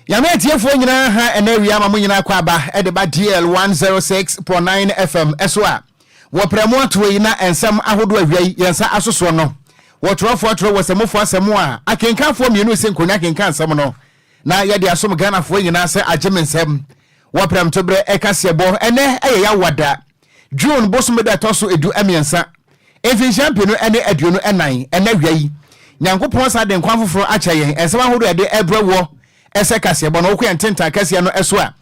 Yame tiefo nyina ha enawia ma nyina kwa aba edeba DL 106.9 FM eswa wo premo atwe na ensam ahodo awiai yensa asoso no wo trofo atro wo semofo asemo a akenkanfo mienu se nkonya kenkan nsam no na yede asom Ghanafo nyina se agimensem wo prem to bre ekasebo ene ya wada June bosumeda toso edu amiensa Efi champion no ene aduonu enan ene awiai Nyankopon sa de nkwan foforo achaye ensam ahodo ede ebrewo ese kasebo no ko ententa kase no eso a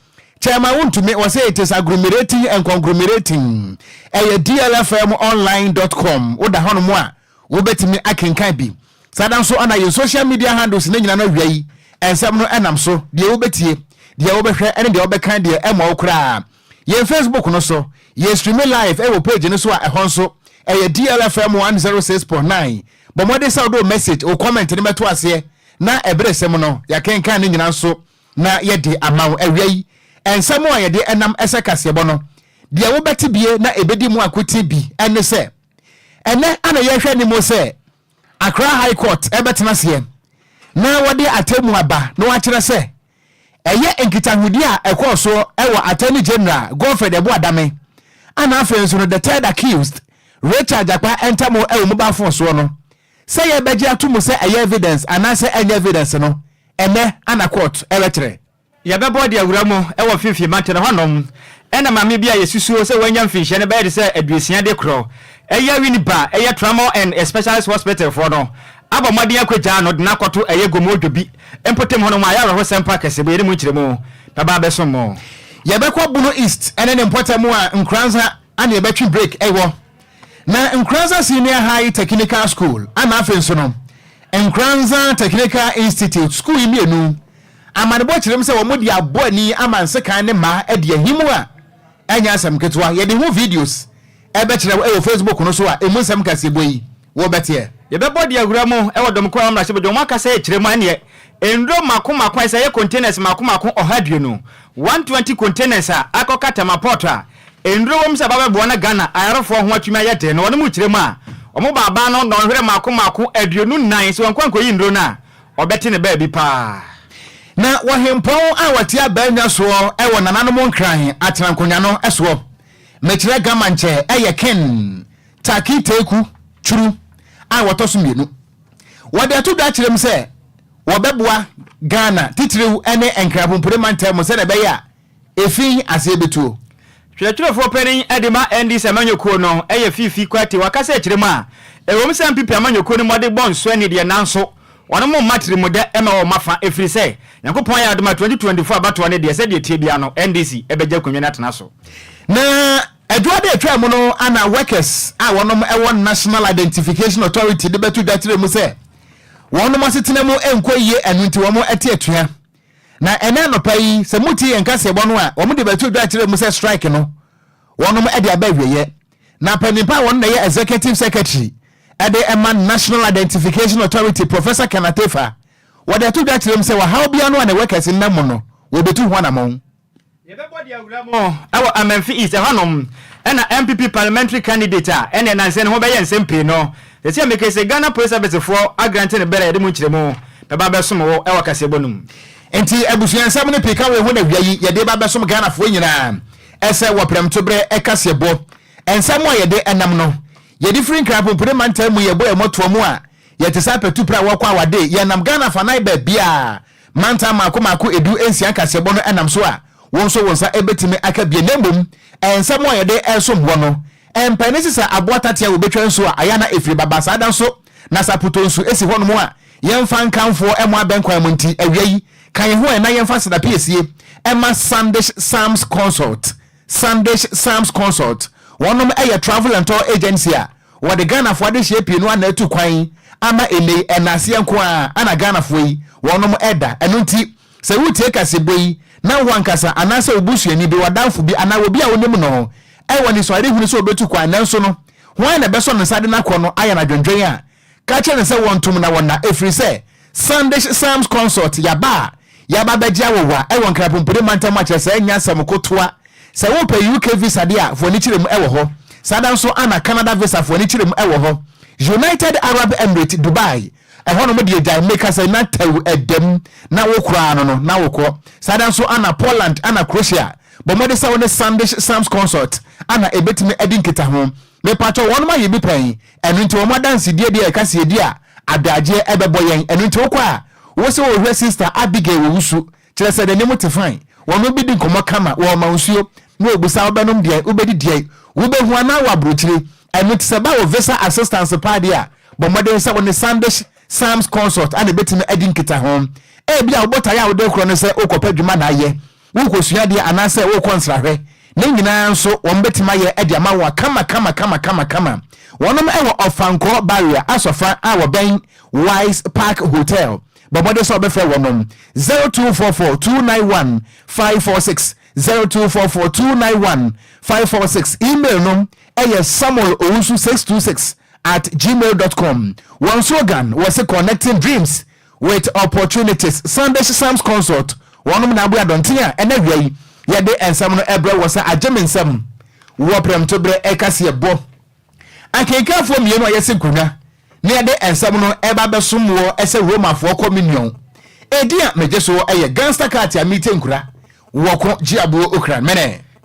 chema wontumi wo say it is agglomerating and conglomerating DLFM online.com wo da hono mo a wo betimi akenkan bi sadan so ana your social media handles ne nyina no wiai ensem no enam so de wo betie de wo behwe ene de wo bekan de ema wo kra ye Facebook no so ye stream live e wo page no so a ehon so DLFM 106.9 but mo de say do message o comment ne meto ase na ebresem no ya kenkan ne nyina so na ye de amaw awiai ensem a ye de enam ese kasebo no de wo beti bie na ebedi mu akoti bi ene se ene ana ye hwe ni mo se Accra High Court ebetena se na wode atemu aba na wa kire se eye enkitahudi a ekoso ewo Attorney General Godfred Ebu Adame ana afenso no the third accused Richard Akpa entamo ewo mobile phone so no say ye beji atumu say evidence anase any evidence no ene ana court electre ye bebo de awuramo ewo fifi mate honom ena mame bia yesusuo say wanya mfinhye ne be de say aduasia de kro eya winiba eya trauma and specialist hospital for no aba modin akwaja no de nakoto eye gomodwobi empotem honom aya ro sempa kase be mu kiremu baba beso mo ye be kwa Buno East ene ne mpotem a nkranza ana ye betwi break ewo na Enquires Senior High Technical School ama afenso no Enquires Technical Institute school imienu amanebo kirem se wo modi aboni amanse kan ne ma ede ahimu a anya asem ketwa ye de hu videos ebe kire wo Facebook no so a emu nsem kasebo yi wo bete ye be body agura mo e wodom kwa amra se bodom aka se kire mu ane endro makoma se ye containers makoma ohaduenu 120 containers a akokata maport a endro wom se baba bo na Ghana ayarofo ho atwuma yete no mu kire mu a omo baba no no hwere makoma aduenu 9 so kwankwo yi ndro na obete ne ba bi pa na wahempon a watia banya so ewo nananom nkran atrankonya no eso mekire gamanche eye ken taki teku churu a wotoso mienu wode to da kirem se wobeboa Ghana titrew ene enkrapompure mantem se na be ya efi asebetuo hwetwerefo penin edema ndi semanyokuo no eye fifi kwati wakase kirem a ewom se mpipi amanyokuo ni mode bonso ani de nanso wono mo matri muda ema wo mafa efiri se Nyankopon ya adoma 2024 abato ne de se de tie bia no NDC ebeja konwe na tena so na adwade atwa mu no ana workers a wonom ewo National Identification Authority de betu datire mu se wonom asetena mu enkoyie enunti wo mo ete atua na ene no pai se muti enkase ebo no a wo mo de betu datire mu se strike no wonom ede abawieye na panimpa won na ye executive secretary ade ema National Identification Authority Professor Kanatefa wade to that them say wa how bia no na workers nnamu no we betu ho na mon ye be body awuramo awo Amenfi is hanom ena MPP parliamentary candidate a ene nanse ne ho be ye nsempre no they say make say Ghana police service for agrant ne bere de mu kiremu be ba besom wo ewo kasebonum enti abusuan sam ne pika we ho na wiayi ye de ba besom Ghana fo nyina ese wo prem to bre ekasebo ensam wo ye de enam no ye different crap pure mantam ye boy moto mu a ye tesa petu pra wo kwa wade ye nam Ghana fa nai ba bia mantam akoma edu ensia kasebo no enam so a wonso wonsa ebetimi aka bia nembom ensam wo ye de ensom wo no empanisi abotatia wo betwa nso a aya na efiri baba sada so na saputo nso esi ho no mu a yemfa nkanfo emo abenkwan mu nti awiai kan ho na yemfa sada piesie ema Sunday Sam's Consult wonom eye travel and tour agency a wo de Ghana fo de hye pienu ana atu kwan ama ele enase enko a ana Ghana fo yi wonom eda eno nti se wutie kaseboi na wankasa anase obusuani bi wadanfo bi ana obi a wonim no e woni so ade hunu so obetu kwan nanso no hwan na beso no sade na kɔ no aya na dwendwen a ka che ne se wontum na wona efiri se Sunday Sam's Consult yaba begya wowa e won krapompure mantam a kyerɛ nya sam kotoa se wo pe UK visa dia fo ni kirem e wo ho sada nso ana Canada visa fo ni kirem e wo ho United Arab Emirates Dubai ehono mo de Jamaica say na taw edem na wokura no na wokọ sadan so ana Poland ana Croatia but mo de say won Sunday Sam's concert ana ebetime edinkita ho me pacho won ma ye bi pan enu nti wo mo dance die die ka se die a adaje ebebo yen enu nti wokọ a wo se wo hwe sister Abigail wo wusu kire se de nemu te fine won bi di nkomo kama wo ma nsuo no obusa obenom die obedi die wo be hu ana wa brochire enu ti se ba wo visa assistance party a but mo de say won Sunday Sam's concert and betime edinkita ho e bia obota ya wode kro no se okopadwuma na aye wo kosua de anase wo konsrahwe ne nyina nso won betima ye ede ama wa kama wonom e wo Ofanko barrier asofa a wo ben Wise Park Hotel bobode so be fe wonom 0244291546 0244291546 email no e Samuel Owusu 626@gmail.com. One slogan was connecting dreams with opportunities. Sunday Sam's concert. One na bua dontia ene wiei ye de ensam no ebre was a ageminsam. Wo prem to bre ekase bo. Akenka fo mienu ayese kuna. Ne de ensam no eba besomwo ese Roma fo communion. Edia mejeso eye gangster card ya meeting kura. Wo Okogyeabour Ocran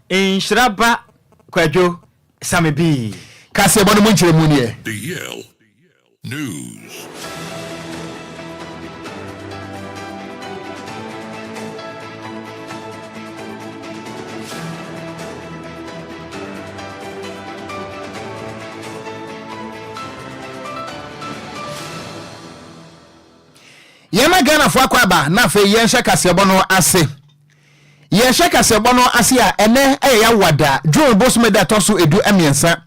Nhyiraba Kwadwo Sammy B. Kase bono munchire munie. DL News. Yema Ghana fo akwaba na fe yenhye kase bono ase. Yenhye kase bono ase a ene ya wada John Bosmeda toso edu emiensa.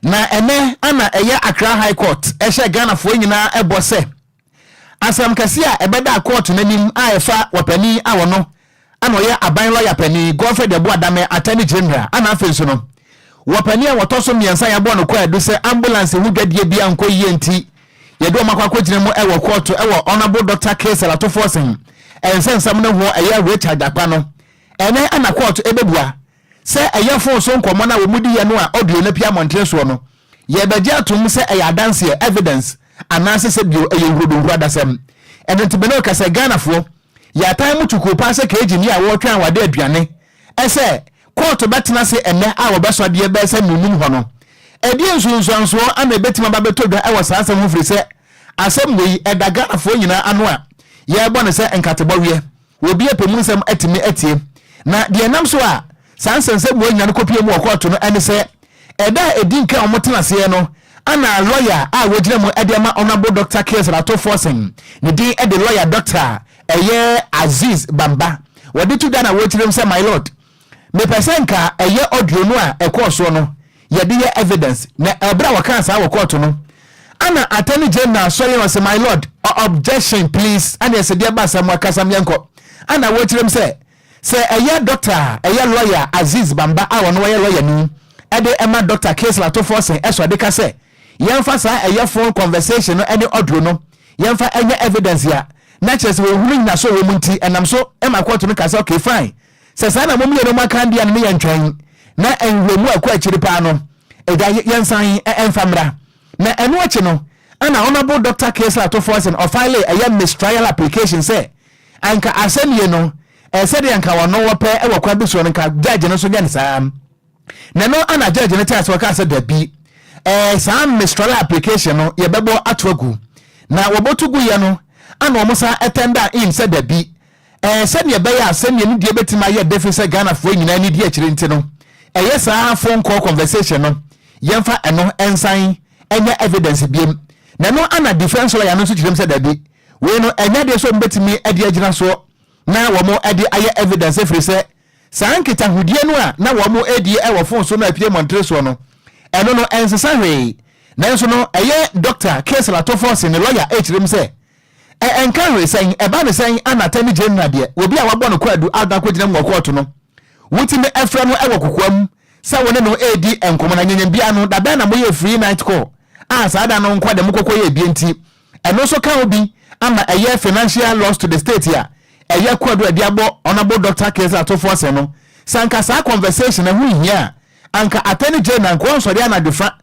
Na ene ana Accra High Court ehye Ghana fo nyina ebose asam kase a ebeda court nanim a efa wapani a wono ana oye aban lawyer pani Godfrey Debu Adame Attorney General ana afenso no wapani a wotoso miensa ya bo no kwa edu se ambulance hu dwadie bia anko yenti yedo makwa gyina mu ewo court ewo honorable Dr. Kesela to forcing ensensam no ho Richard Akpa no ene ana court ebebua se eyefo so nkomo na womudi ye no a audio na pia montre so no ye beje atom se eyadanse evidence anase se bio eyewurodo adasem enentibeno ka se Ghana fo ya time tuku pa se keji ni a wo twan wade aduane ese court betena se ene a wo beso de be se nunum ho no edi nsunsunso ana betima ba betodwa e wo saasem ho firi se asem we eda Ghana fo nyina ano a ye bo ne se enkatebowie obi epemunsem atimi atie na de nam so a sansense mo nyane kopie mu okoto no ene se eda edinka omotena se no ana lawyer a wogire mu edema honorable Dr. Kesela to forcing ne din ede lawyer doctor Aziz Bamba wodi tu da na wogire se my lord me pesenka audio no a ekoso no ye de evidence na ebra waka sa wokoto no ana attorney general sorry was my lord objection please ana ye se de ba sam akasam yanko ana wogire se doctor lawyer Aziz Bamba a wono lawyer ni ede ema Dr. Kesela to forcing eso de ka se yemfa sa phone conversation no any audio no yemfa enya evidence ya na chese we hunu na so we munti enam so ema court no ka se okay fine se sa na mom ye no maka ndia no me yentwan na enwemu akwa akiri pa no eda yensan enfamra na eno achi no ana honorable Dr. Kesela to forcing or file mistrial application say anka asem ye no said yanka wono wope e wakwa bi so nka judge no so nya ne sam na no ana judge ne tia so ka se da bi sam mistrial application no ye bebo atwagu na wobotugu ye no ana omusa attender in said da bi said ye be ya asem ye ni die betima ye defense Ghana fo nyina ni die akire nti no yes phone call conversation no yemfa eno ensan enya evidence biem na no ana defense lawyer no so kirem said da bi we no enya de so mbetimi ade agina so na womo edi aye evidence free se sankita hudie no a na womo edi e wo fon so na apie montre so no eno no ensesa hwe na so no eye Dr. Kesela to force ne lawyer echirim se Enquiries saying eba ne saying ana Attorney General de obi a wabo no kwadu ada ko gina mo court no wutimi efra no e wo kokoam sa woni no edi enkomo na nyanyam bia no da na moye free night call sa da no nkwa de mokoko ye bia nti eno so ka obi ama eye financial loss to the state here eye kwadu adiabo honorable Dr. Kesela to force no sanka sa conversation na hu hia anka Attorney General ko nsori ana defa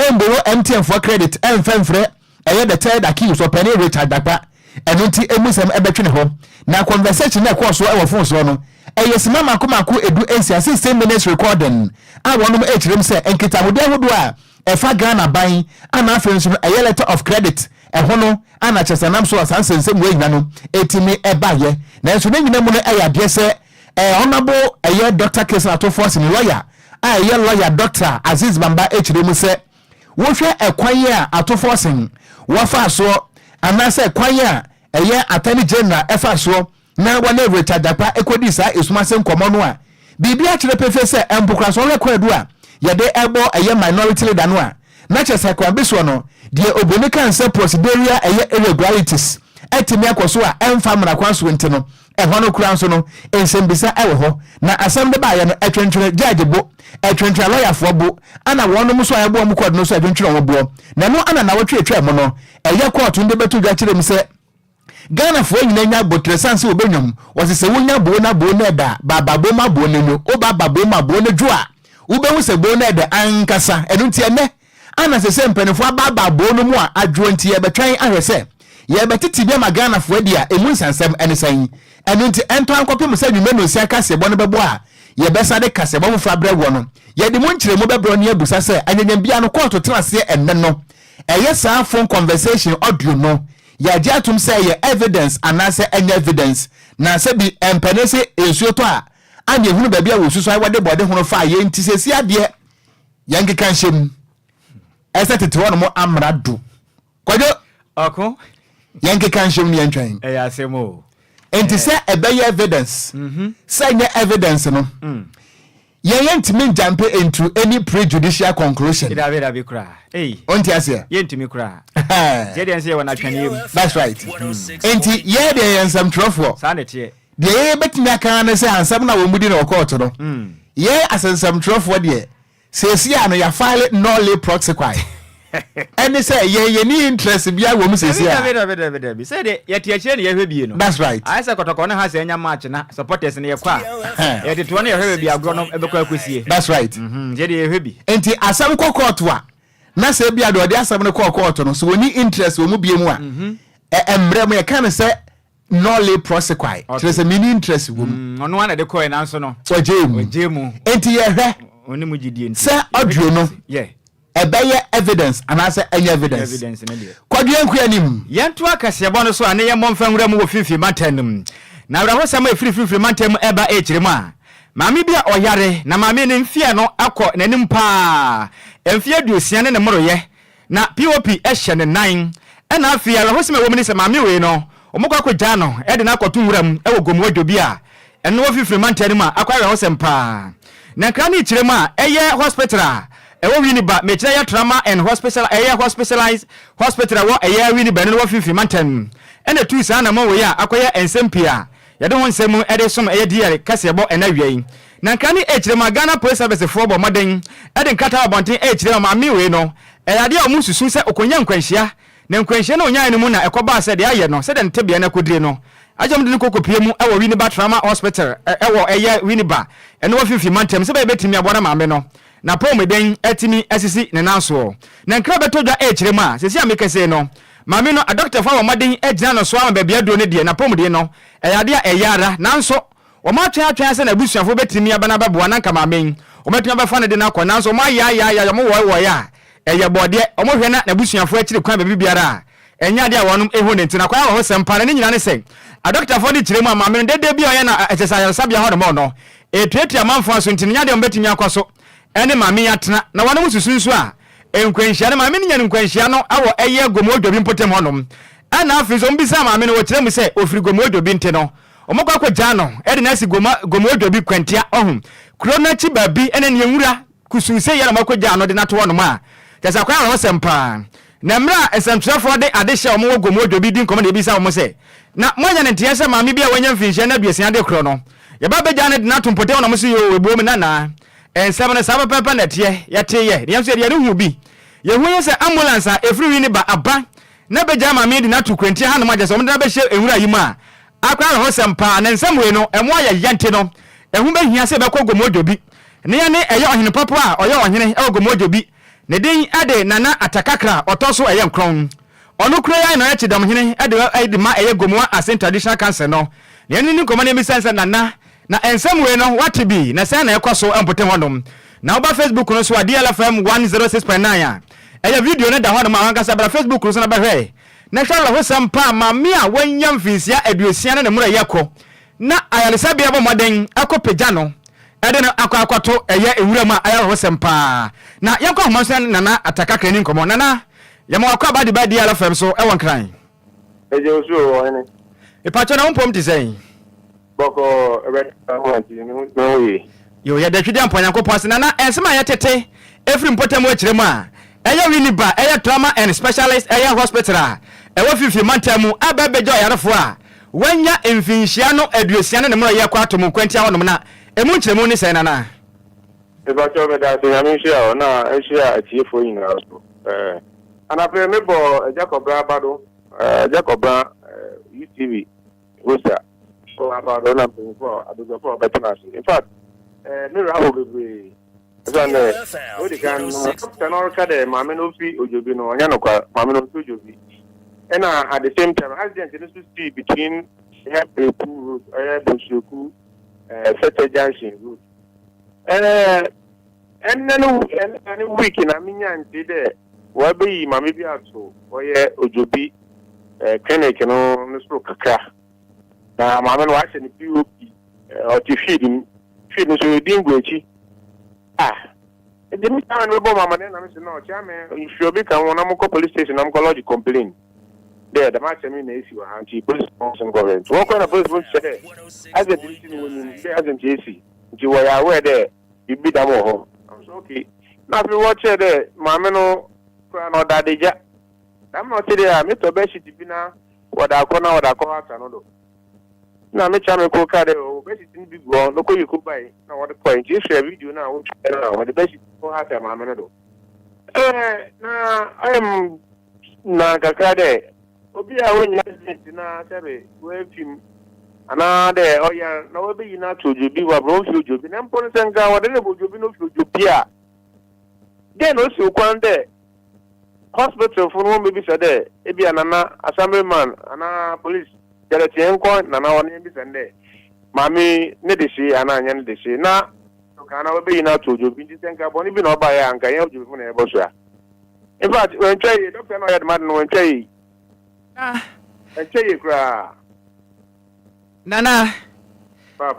emboro MTN for credit emfemfre eye the third accused or penny Richard Dapa eno nti emusem ebetwene ho na conversation na course so e wo phone so no eye sima makomako edu ensia 16 minutes recording a wonom echirem se enkita hode hodo a efa Ghana ban ana afenso eye letter of credit ehono ana chesanam so asansensem we nyano etimi ebaye na enso ne nyina mu no eye ade se honorable eye Dr. Kesa Atofo Sini lawyer eye lawyer Dr. Aziz Bamba echirem se wo hwe ekwan a Atofo Sini wafa so anase kwan a eye attorney general efa so na wane Richard Dapa ekodi sa esumase nkomo no a bibia kire pefe se empokra so rekwadu a yede ebo eye minority leader no a na chese kwa beso no de oboni kan se procedural eye irregularities etimi akoso a emfa mra kwanso nti no ehono kura nso no ensembisa ewe ho na asem de ba ye no etwentwere judge bo etwentwere lawyer fo bo ana wono muso ayebo mu kod no so etwentwere wo bo na no ana na wotwetwe mo no eye court nde betu dwa kire mi se Ghana fo nyina nya botresanse obenwom wose se wonya bo na da baba bo ma bo nenyo o baba bo ma bo ne dwoa wo be hu se bo na da ankasa enu nti ene ana se mpenefo baba bo no mu a adwo nti ye betwan ahwese ye betiti bia ma Ghana fo dia emu nsansem ene san enu nti ento ankopem se nwume no si aka se bo no bebo a ye besa de kase bo mfa bre wo no ye de mu nkyere mu bebro ne abusa se anyanyam bia no court trase enne no eye sa phone conversation audio no ya jatum say ye evidence anase any evidence na se bi empenese ensuoto a anye hunu ba bia wo susu ai wade bode hono fa ye nti sesi ade yange kan hyem ese tete wono mo amrado Kwadwo Oko yange kan hyem ne ntwan asemo enti se ebeye evidence say nye evidence no ye ntimi jump into any prejudicial conclusion ida be kra onti ase ye ntimi kra je de nse wona twane yem that's right enti ye de yensam trofo sanete de ye betimi aka na se ansam na womudi na court no ye asensam trofo de sesi ano ya file no proxy kwai ene say ye ni interest bia wo mu sesi a be say de ye tie kire ne ye hwebie no that's right I say kotoko ne ha se nya match na supporters ne ye kwa ye de to ne ye hwebie agro no ebekwa akosie that's right je de ye hwebi enti asam court wa na se bia de asam ne court no so woni interest wo mu bie mu a emre mu ye kan se no proxy kwai kire se mini interest wo mu ono ana de koy na nso no ojemu enti ye hwe oni mu gidie nti se audio no ye ebeye evidence anase any evidence ne de Kwadwo Enquiries yentu akase bo no so ane ye momfa nwura mu wo fifi matanum na wura hosam efiri matam eba echire mu a maami bia oyare na maami ne mfie no akọ nanim pa emfie duosia ne moroye na POP ehye ne nan na afia wura hosam wo mini se maami we no omukọ akọja no e de na akọto nwura mu e wo gomwadwo bia eno wo fifi matanum a akwa wura hosam pa na kra ne chire mu a eye hospital ewo wini ba mechira ya trauma and hospital hospitalized hospital wo wini ba no wo fifi mantan ene tu sa na mo wo ya akoya ensempia ya de won semu ede som diare kase bo enawiai na nkani echire ma Ghana Police Service for bo moden ede nkata abonten echire ma mi we no ade a mu susu se okonya nkwanhia na nkwanhia na onya anu mu na ekoba se de aye no se de ntebia na kodire no ajam de kokopie mu ewo wini ba trauma hospital ewo wini ba ene wo fifi mantan se ba betimi abona ma me no na pom den etimi asisi ne nanso na nkra beto dwa echire mu a sesi amekese no mame no a doctor fa wo maden agina no so am ba bia do ne de na pom de no eyade a eyara nanso wo ma atwa se na busuafo betimi abana babo na nka mame wo metumi ba fa ne de na akọ nanso ma ya mo wo ya eye bode o mo hwe na busuafo achire kwan ba bibiara enya de a wonum ehu ne ntina kwa ho sempa ne nyina ne se a doctor for de chire mu a mame de bia ye na exercise sabia ho de mo no etuatua manfo so ntinya de betimi akwaso ene mame yatena na wane mususunsu a enkwanhia ne mame nya nkwanhia no awo eye gomodwobi mpotem honom ana afizo mbisa mame no wokire mu se ofiri gomodwobi nte no omokwa akọja no ede na si gomodwobi kwantia ohum krona chi babi ene ne nwura kusunse yara makọja no de na to honom a tesa kwa ho sempa na mra esamtrafo de adehye omo gomodwobi din komo de bisa omo se na monya ne ntia se mame bia wanya mfinhia na biasia de kro no ye ba beja ne de na to mpotem honom se yo webuom na ensabana sabapa na tie yateye ne yamso de hu bi ye hu yese ambulance a efri wi ni ba aba na beja ma me de na to kwanti ha no ma jese omda be hye ewura yi ma akwa ho sempa na nsamwe no emo ya yante no ehu be hia se be kọ gomodwobi ne ya ne eye ohene papa a oye ohene e gomodwobi ne din ade nana atakakra otoso eye nkron ono kura ya na ya chidam hene ade ma eye gomoa as traditional council no ne ni nkoma ne mi sense nana na ensem we no what be na say na ekoso empote honom na oba Facebook no so DLFM 106.9 eye video ne da honom anka sabra Facebook no so na behwe na hwala ho sampa ma me a wanyam finsia aduosia na mura yekọ na ayalesa bia bo moden akopagya no ede na akwato eye ewura ma ayalo ho sampa na yekọ ho manso nana atakakra ni nkomo nana yama wakọ abadi ba DLFM so e won kran eje osu o ene ipacho na umpom ti sei boko ebe wanti no yi yo ya da twidi ampo yankopon ase nana ensema ya tete efri mpotam akire mu a eye winiba eye trauma and specialist eye hospital ewo fifi mantamu ababejo yarefo a wanya emfinhia no aduosia ne mura yakọ atom kwantia honom na emu nkyeremu ni sei nana ebacho be da se yami shia na shia atiefo yin na so anape mebo Jacobra abado Jacobra UTV hosta so abado na for adogo for better in fact me rawo bebe Sunday we can tenor ka de mame no fi ojobi no nya no kwa mame no fi ojobi and at the same time accident in the street between Hepeku Boshoku Fete Junction route and then any week in Aminya and there wa be mame bi aso oye ojobi clinic no Mr. Kaka na mame no ache ni POP o ti feed no so dingwechi the time we mama na me say no chairman if you be kan wona mo police station am lodge complain there the match me na isi wa anti police function government wo ko na police function there as a decision when you as a JC nti wo ya we there you be da mo ho I'm so okay na fi watch there mama no kwa no dadeja am no there me to be shit bi na wada ko ata no do na me chame ko kare o be shit ni bi go no ko yiku bai na wada point if share video na wo na wada be shit ko ata mama no do na I am na kakade obi a wonya na sebe we film ana de oya na we be na tojobi wa bro fi ojobi na mpon senga wa de ne bojobi no fi ojobi a de no si okwan de hospital for no be said e bia nana assemblyman ana police jarati enko nana woni be sende mami ne de shi ana anya ne de shi na to kana we be na tojobi ndi senga boni bi na oba ya anka ye ojobi na e bo so a in fact when try doctor no yet man when try Enquires kra nana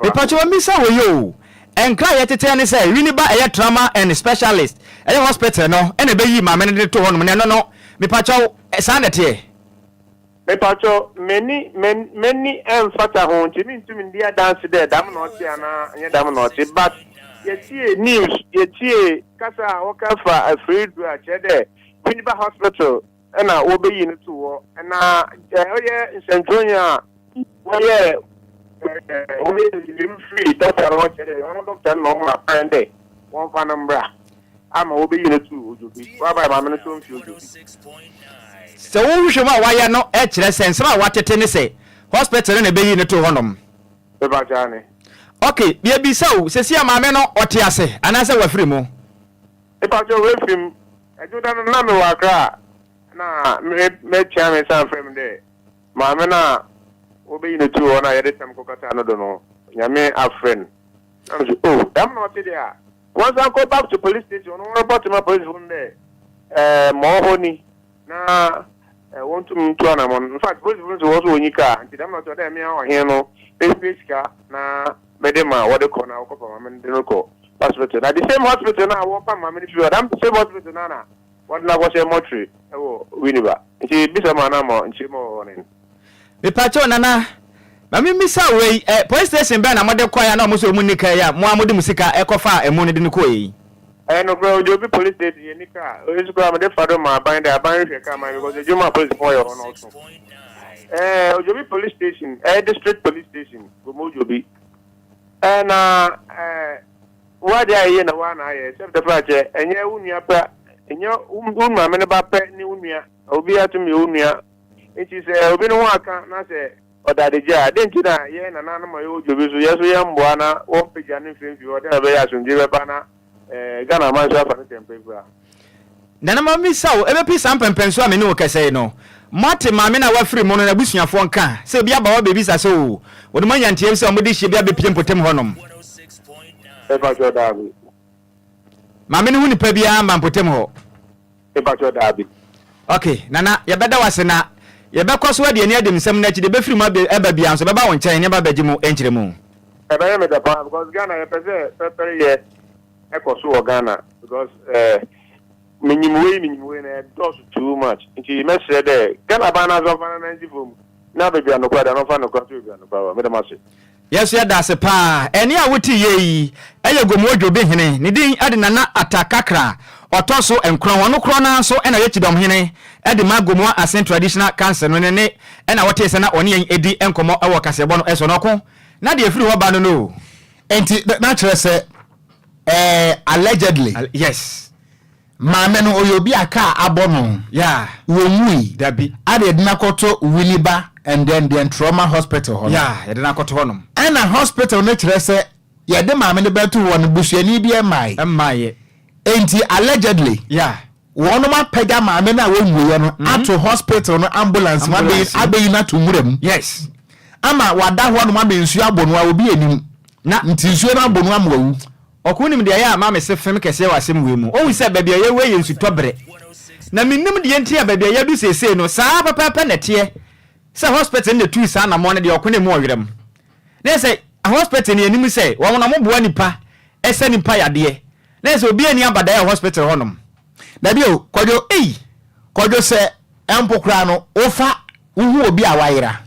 ipacho misa we yo Enquires tete ne say winiba eye trauma and specialist eye hospital no ene be yi mama ne to hono ne no mipacho sanete mipacho many emfata ho ntimi ntimi ndia dance there dam no ti ana anya dam no ti but yetie news yetie kasa wokafa afraid do a chede winiba hospital na wo be yi ne to wo na oye Centronia oye free doctor no chere one doctor no ma pende one fa number ama wo be yi ne to ojobi wa ba ma me to mfi ojobi so wo hwema wa ya no e kire sense ma watete ne se hospital na be yi ne to honom be ba jane okay bia bi saw sesi ama me no ote ase anase wa free mu e pa jo we film ejuda no na me wa kra na me chairman san frame there mama na obe yin tu ona yede tam ko kata no do no nyame a friend am so oh am not there once I go back to police station no report my police from there mo honi na want to na mon in fact police from was onika nti am not there me a here no pesika na medema what the corner ko mama ndino ko hospital na the same hospital na wo pa mama ni fi am the same hospital na what na was a mortuary winiba nti bisa mana mo nti mo wonen mipacho nana mami misa we police station be na mode kwaya na mo so mu nika ya mo amode musika ekofa emu ne de ko yi no bro ojobi police station ye nika o isu ko amade fado ma ban da ban hwe ka ma because ejuma police for your no so ojobi police station district police station go mo ojobi na what dey here na wa na here self the fact enye unua pa enyo unma me ne ba pe ni unua obi atumi unua enti se obi no aka na se odadeja de enti na ye na na ma yo jobi so yeso ye mboa na wo peja ne mfimfi o de be ya sunje be pa na Ghana man so afa ne tempe bra Nana mami saw ebe pi sampempenso amene wo kese no. Mate maame na wafiri mo no na busuafo nka. Se bia ba wa baby sa so. Wo de manya ntie se omode hye bia bepiem potem honom. Eba jo dabi. Maame ne hu nipa bia mampotem ho. Eba jo dabi. Okay, nana ye beda wase na ye be kwaso de ani adem nsem na chi de be firi ma eba bia so be ba won nkyɛn ne ba baji mu enkyere mu. Eba ye me da pa because Ghana ye pese pepere ye ekoso Ghana because minimum na does too much. Nti me say there Ghana ba na zo fa na nji fom. Na baby anokwa da no fa no kwa to baby anokwa me da ma say. Yes ya da se pa eni a woti ye eye gomodwo be hene ne din ade nana atakakra otoso enkron wono kro na so ena yechidom hene ade magomo asen traditional cancer no ne ena wote se na one yen edi enkomo ewo kasebo no eso no ko na de afiri ho ba no enti na kire se allegedly yes maame no oyobi aka abono yeah wonui dabi ade na koto Lumba and then the trauma hospital hono yeah ye de na koto honom ana hospital no kire se ye de maame no betu won busuani bi emmaye enti allegedly yeah wono ma pega maame na wonwuye no ato hospital no ambulance ma be abeyi na to muram yes ama wada ho no ma be nsu abonu a obi enim na nti nsu na abonu amawu okunim de ya ma me se fem kese wasem we mu o se bebia ye we yensu tobre na minim de enti ya bebia ye du sese no saa papa nete se hospital ne tu saa na mo ne de okone mu owerem na se hospital ne enim se wo na mo boa nipa ese nipa yade na se obi ani abada ya hospital honom da bio Kwadwo se empokra no ofa uhu obi awayira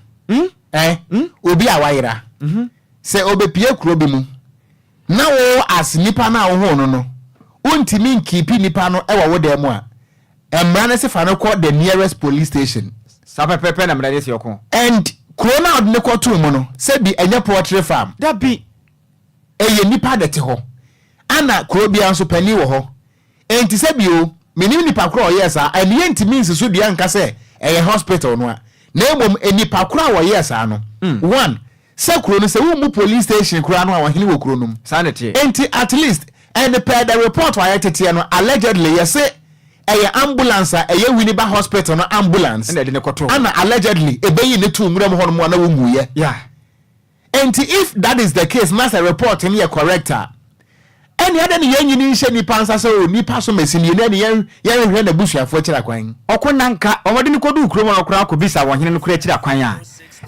obi awayira se obepie kuro bi mu na wo as nipa na wo ho no untimi nkipi nipa no ewa wo dem a emra na se fa no call the nearest police station sapepepe na mrade se yoko and corona od ne kwato mu no se bi enye poultry farm da bi eye nipa de te ho ana kuro bia nso pani wo ho enti se bi o menim nipa kuro yes a ene ntimi nsiso bia nka se eye hospital no a na emom enipa kuro wo yes a no one se kuro no se wo mu police station kuro no a wahene wo kuro no sanity enti at least and the report wa yetete no allegedly yes eye ambulance eye Nhyiraba hospital no ambulance and de koto ana allegedly ebeyi ne tu muram ho no na wo muye yeah and if that is the case master report in here corrector any other ni yanyini nhye nipa nsa so nipa so mesini ne yan hwe na busuafo kira kwan okonanka omode ni kodu kuro mo okra akobisa wo hene no kura kira kwan a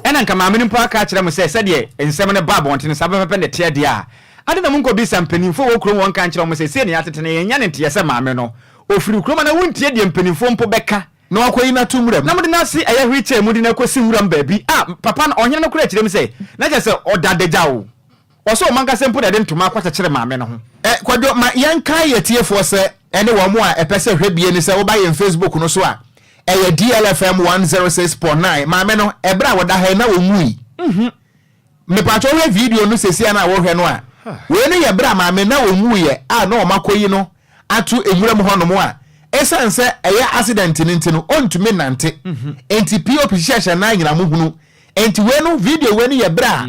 ena nka maame ni pa ka kira mo se de ensem ne babo onte ne sabepepe ne tie de a ade na mo nkobisa mpanimfo wo kuro mo nka kira mo se ne atete ne yenya ne tie se maame no ofiri kuro na wontie de mpanimfo mpo beka na akoyi na tumuram na mode na se aye hwiche mudi na kosi wuram baabi papa na onhene no kura kira mo se na je se odadeja wo oso manka sempo de ntoma akwata kire maame no ho Kwadwo ma yanka yetiefo se ene wo mo a epese hwebie ni se wo ba ye Facebook no so a eye DLFM 106.9 maame no ebra wo da ha na wo mui me pacho we video no sesi na wo hwe no a we ne ye bra maame na wo muye na o makoyi no atu enwuram hono mo a esanse eye accident ni ntino ontumi nante enti POP hihye na nyina mo hunu enti we no video we ne ye bra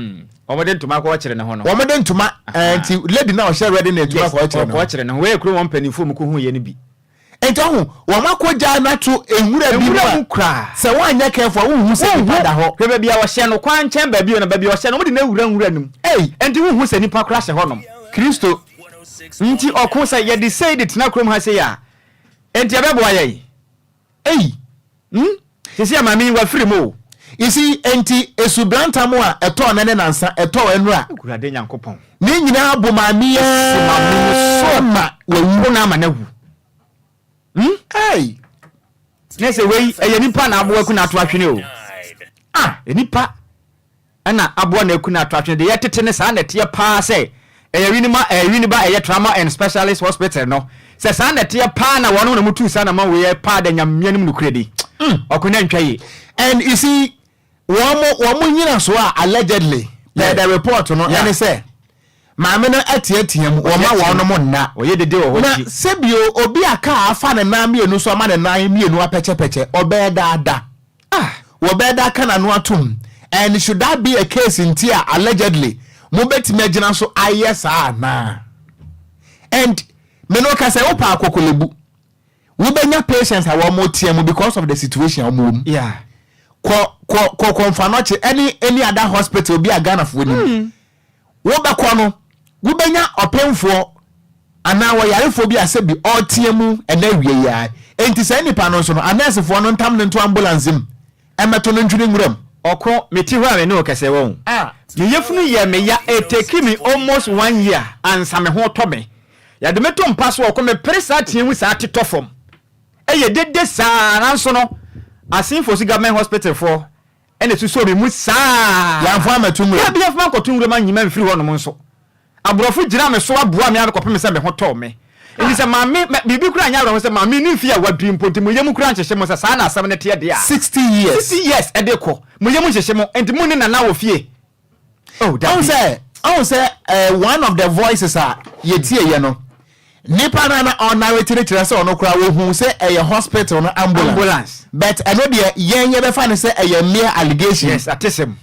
omode ntuma ko kire ne ho no omode ntuma enti lady na o share ready na ntuma ko kire no we kuro won panifo mu ko hu ye ne bi enti ho wo makoja na to enwura bi mu kra se wanya kefo wo hu se nipa da ho hwe bia wo hye no kwan chen ba bi no ba bi wo hye no mode na nwura num enti wo hu se nipa kra hye ho no Kristo nti okosa ye decide tena krom ha se ya enti abebo aye sisi amami wa free mo isi enti esubranta mo a eto nene nansa eto enura kurade nyankopon ni nyina abomami so ma wawu na ama na wu nese wei eye nipa na abo aku na ato ahwene o enipa ana abo na aku na ato ahwene de yetete ne sa na tie pa se eye Nhyiraba eye trauma and specialist hospital no se sa na tie pa na wono na mutu sa na ma we pa da nyammianim no kuredi okuna ntwaye and you see womo nyina so a allegedly the report no and say maame no atiatiam wo ma wono mo nna oye dede wo na sebio obi aka afa ne na mienu so ma ne nan mienu apechepeche obeda wo beda kana no atum and should that be a case in tia allegedly mo betime agina so ayesa na and me no ka say wo pa akokolebu we benya patients are more TM because of the situation. Yeah. Confanoche any other hospital be a Ghana for you. Wo ba kono we benya opemfo ana wo yarefo bi ase bi all TM and ewie ya. Enti say nipa no so no anesefo no ntam nto ambulance im emeto no ntwiri nguram. Okro meti hwa me no kese won. Me yefunu ye me ya it take me almost 1 year ansa me ho to me. Ya de meto mpaso okọ me presa tiemu sa atitofom. Eye dede sa nanso no asinfo si government hospital for ene su so me mu sa ya mfa matumure. Ya bia fa kotumure ma nyima mfiri ho no nso. Abrofo gira me so aboa me akopem se me ho to me. Ini se mami bibi kura nya ro se mami ni fi a wadri mponti mo yemu kura nhyehye mo se sa na asam ne te de a 60 years 60 years e de ko mo yemu nhyehye mo enti mo ni na wo fie. Oh, that I say one of the voices are yetie ye no nipa na on narrative say ono kura we hu say a hospital no ambulance but I know the yen ye be fa say a mere allegation. Yes, atesem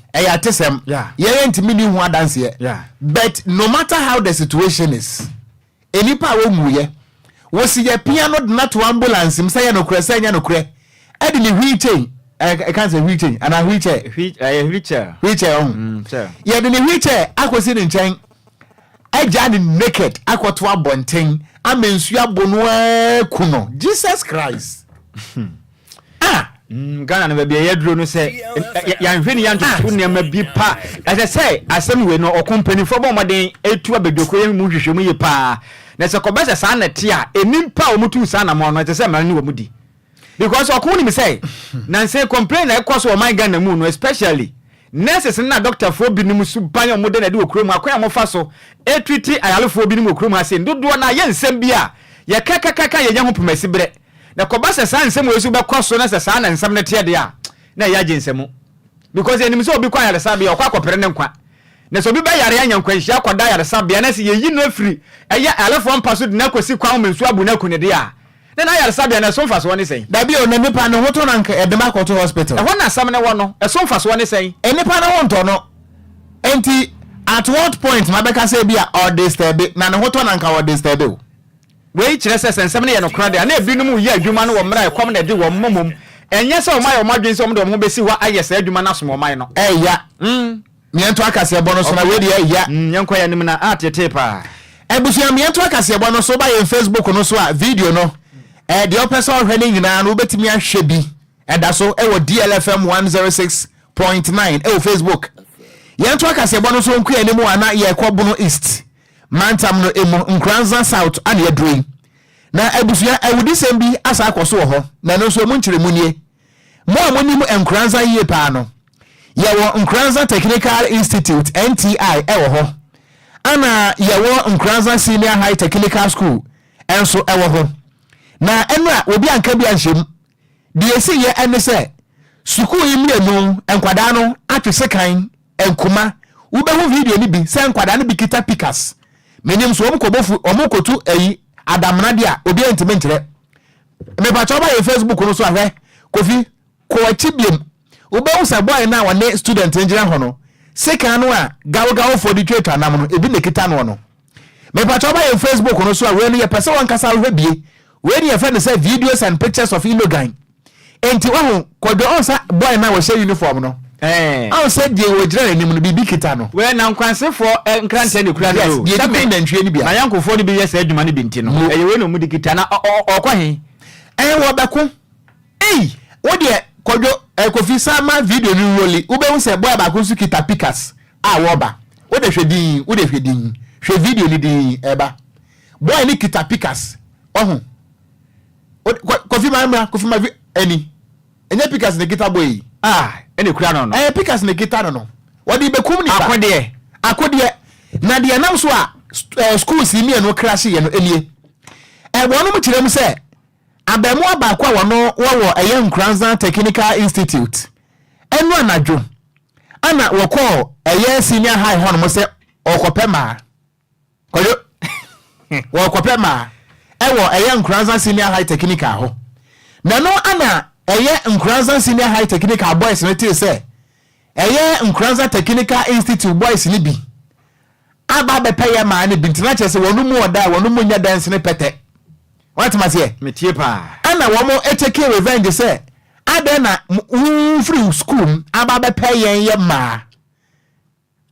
yeah yen ntimi ni hu adanse ye. Yeah, but no matter how the situation is enipa wo mu ye wo si ye piano na to ambulance im say no kura say nya no kura e de ni wheelchair I can't say wheelchair and a wheelchair sure. Yeah, the wheelchair akosi ni nchen ajani naked akwoto abonten amensu abonwa kuno Jesus Christ. Ghana na bia yedro no say ya nhweni ya ntutu ne ma bi pa as I say asem we no okompani fo bo moden etu abedoko ye mu hwehwemu ye pa na se kobese sa na te a enimpa o mutu sa na mo no te se mara ni wo mudi because okuni me say na say complain na ekoso o my Ghana mu no especially nurses na doctor fo bi nim su ban mo de na de okrom akwa mo fa so etwiti ayalefo bi nim okrom ase dodo na ye nsem bi a ye kakakaka ye nya ho pomasi bre na kobase sa nsem we su be koso na se sa na nsem na te de a na ya je nsemu because enim so obi kwa yare sa bi okwa kopere ne nkwa na so bi be yare anya nkwa hia kwada yare sa bi na se ye yi no afiri eye alefo mpa so de na kosi kwa mo nsu abu na kune de a na yare sa bi na so mfa so woni sen da bi o na nipa no hoto na nka edema koto hospital e ho na sam ne wo no e so mfa so woni sen nipa na wonto no enti at what point mabeka say bi a all this tebe na ne hoto na nka all this tebe we kire se sensem ne ye no kra de na ebinum ye adwuma no wo mra e kom na de wo momom enye se o mai o madwen se o de wo besi wa ayese adwuma na so o mai no ya miento akase ebo no so na we de ya nyanko ya nim na atete pa ebusia miento akase ebo no so ba ye Facebook no so a video no the person hwene nyina no betimi ahwe bi eda so e wo DLFM 106.9 e wo Facebook yento akase ebo no so nku ya nimu ana ye kobuno east mantam no emu nkranza south ana ye doing na ebusia ewudi sembi asa akoso ho na no so mu nkire munie mo amonim nkranza yie pa no ye wo nkranza technical institute NTI e wo ho ana ye wo nkranza senior high technical school enso e wo ho na enu a obi anka bi anhyem de esi ye ene se sukuu yi mmienu enkwada no atwese kan enkuma ubehu video ni bi se enkwada no bi kita pickers menim so omukobofu omukotu eyi adamna dia obi entime nkyere me pa choba ye Facebook no so ahwe kofi ko achibiem ubehu sa boy na wone student engineer hono seka no a gawo for the trade anam no ebi nekita no no me pa choba ye Facebook no so ahwe no ye pese won kasa ahwe bie we dey friend say videos and pictures of Ilogan enti wahu Kwadwo onsa boy na wo share uniform no I said they were drawing him to be Bikitano. When I'm concerned for Cranton, Cradias, the American and Trini, my uncle 40 years old, money bintino, and you will Mudikitana or Quahi. And what Baku? Eh, what dear Kwadwo, Kofi Sama video new rolly, Ube said, boy, Bakusukita Picas. Ah, Waba. What if you ding, what if you ding? She video the Eba. Boy, Nikita Picas. Oh, what Kofi Mama, Kofi my any. And then Picas Nikita boy. Any crown no pickers ne kita no what be bekum ni akode na de nam so a school si mi no crash ye no enie wonu mu kirem se abemu abakwa wono wo eye Nkranza Technical Institute enu anadwo ana wo call eye senior high hono mo se okopema koyo wo okopema wo eye Nkranza Senior High Technical ho na no ana eye Nkranza Senior High Technical boys no tie say eye Nkranza Technical Institute boys ni bi aba be peye ma ne bintina che se wonu mu oda wonu mu nya dance ne pete What must ye? Metiepa. Ana womo eteke revenge say adena free school aba pay yen ma.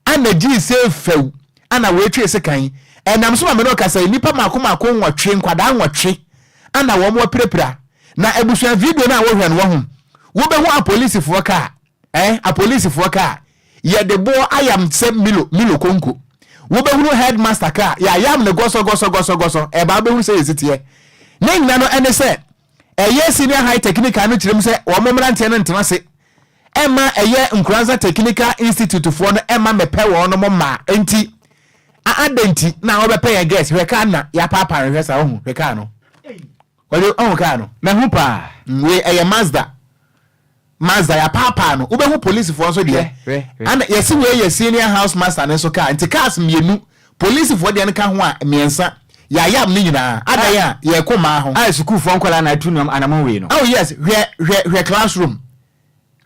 Ana ji say few ana we twe sekan enam so ma no ka say nipa makoma ko nwotwe nkwada nwotwe ana womo prepra na ebusuan video na wo hwe no ho wo be ho a police fo ka a police fo ka ye de bo ayam se milo konko wo be hu headmaster ka ya yam ne goso e ba be hu say yesitie na nyina no ene se eye senior high technical no kirem se wo memrante no ntena se ema eye Nkuranza Technical Institute fo no ema mepe wo no ma enti adenti na wo be pay your guest we ka na ya papa hwe sa ho we ka no wale on ka no Me hu pa. we eye Mazda ya papa no wo be hu police fo so de and yesi we ye senior house master ne so ka enti cars mienu police fo de ne ka ho a miensa ya yam ni nyina adaya ye koma ho School fo nkola na tunum anamon we no. Oh yes, we classroom.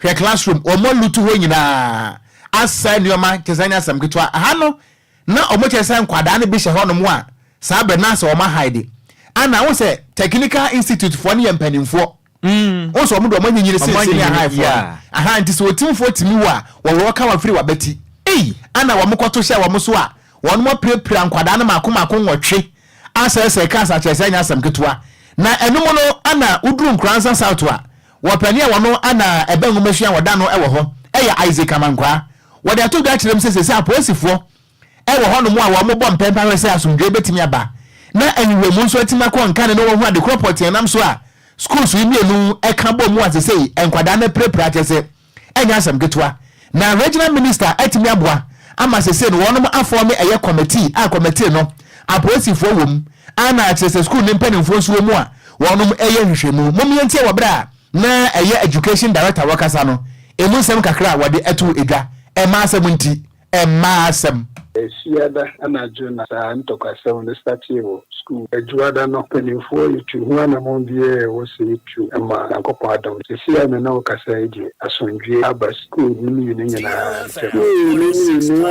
We classroom o mo lutu ho nyina. Asa nioma kesanya sam kitwa. Aha no na o mo chesa nkwada ne bi hye ho no mo a sa be na sa o ma hide. Ana wo se Technical Institute fo ne yempanimfo. Wo so mo do mo nyinyire senior high fo. Aha nti so timfo timi wo a wo ka wa free wa beti. Ana wo mo koto hye wo mo so a wo mo prepare nkwada ne makoma ko nwotwe. Asa kasa chesanya sam kitwa. Na enumo no ana udru Nkuranza South a wopani a wono ana ebangu mahua woda no ewo ho eya Isaac Amankwa wode ato da kirem sese aposifo ewo ho no mo a wo mo bom pempa we se asomdwe betimi aba na enwe mu nso atima ko nka ne no wo hu ade croport enam so a schools wi mienu eka bom mu asese enkwada na prepare tese enya asam getwa na regional minister atimi aboa ama sese no wono mo aform eye committee no aposifo wom ana atese school ne mpanimfo nso mu a wono mo eye hwehwemu mom yentie wobra na eye education director wakasa no emu nsem kakra wode etu edwa ema asem nti ema asem Siada ana jona sa ntoka sa on stativo school ejuada no penifo yitu hu ana mondie wo se yitu ema akopo adam se sia me na okasa edi asonjue aba school ni nyina ni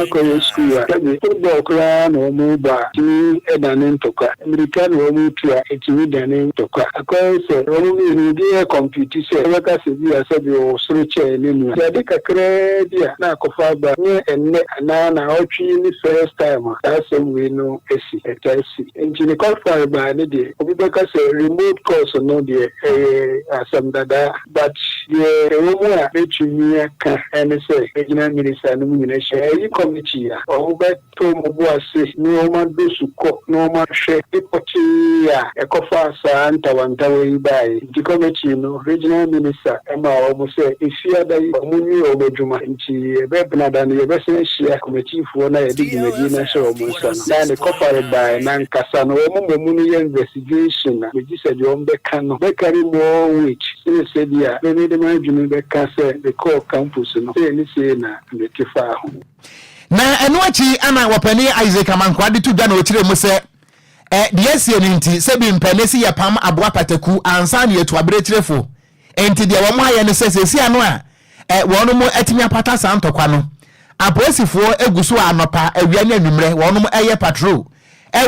akoyo school a tabi football kra no mo ba ti edane ntoka american wo mu tu a etimi dane ntoka akoyo se wo ni die computer se weka se bi asabi o soroche ni nu ya de kakra dia na akofa ba ni enne ana na otwi ni first time that's we know AC engineer qualified by the obibeka say remote course no the asam dada but the woman between ka and say regional minister no nyina share committee o be to mo boase no man do suko no man share ipoti ya ekofa sa ntawanta we bai the committee no regional minister ema o mo say ifia da mo nyi o bejuma nti be benada no ye be say share committee fo na ye na show monsa na ne kofare by nan kasa no mo mu investigation na we said you be kan no be carry more which say dia we need my junu be kasa the core campus no say ni say na the kifa ho na eno achi ana wopani Isaac Amankwa de tudwa na okire mu se de asie ni nti se bi mpane si yapam aboa pataku ansa na yetu abrechirefo enti de wo mo aye ne se si ano a wono mo atimi apata sa ntokwa no aposifo eguso anopa awia nya nwumre wonum eye patrol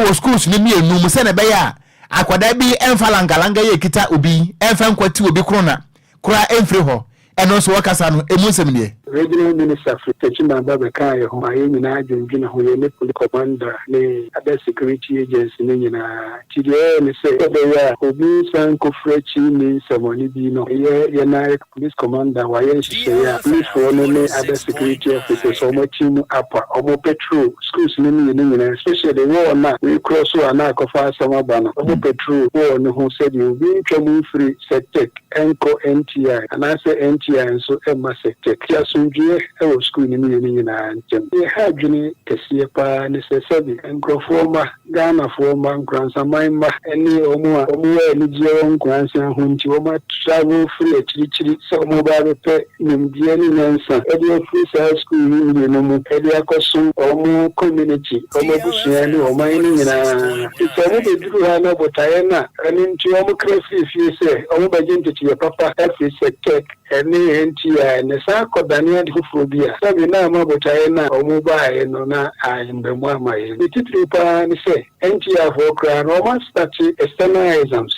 wo schools ni mienu mu se na be ya akwada bi emfalangalanga ye kita obi emfa nkwati obi krona kura emfri ho eno so wakasa no emu nsem regional minister for Techima Baba Kai ho ayi nyina adwendwena ho ye ne police commander ne other security agency ne nyina tidie ne se obeya obi san ko frechi ni semoni bi no ye na police commander wa ye hye ya police for no ne other security officers o mo team apa o mo patrol schools ne nyina especially the one na we cross one na ko fa sama bana o mo patrol o ne ho se di obi ntwamu free sectec enko NTI and say NTI so emma sectec sunjue ewo school ni nyina ntem e ha dwene kese pa necessary enkrofoma Ghana forma Nkuranza maima eni omu ni je Nkuranza hunti oma travel free chiri so mo ba be nimdie ni nansa e free high school ni no mu e akoso omu community omu bushia ni oma ni nyina ite mo be duru ha na botaye na eni nti omu crafty fie se omu ba jente ti papa free sector eni NTI ne sa kodan aduane ade foforɔ bi a sabi na ama botae na ɔmo bae no na ayembɛmu ama yɛ ne titiri paa ne sɛ NTR koraa no ɔma start external exams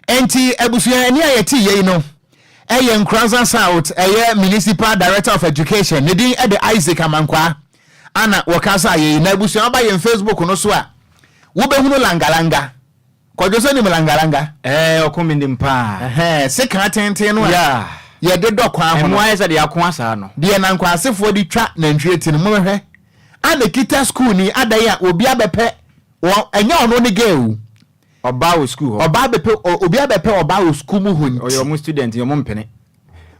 enti abusua ani ayeti yei no Enquires South Municipal Director of Education ne din de Isaac Amankwa ana wakasa yei na abusua ba yɛn Facebook no so a wo behunu langalanga Kwadwo so ni langalanga okumi ndimpa se kan tenten no a ye de dokwan ho mo ayesa de akon asa no de na nkwasefo de twa na ntweti no mo hwɛ ana kita school ni adai a obi abepe enya ono ne geu oba wo school ho oba bepe obi abepe oba wo school mu ho oyo mo student yo mo mpene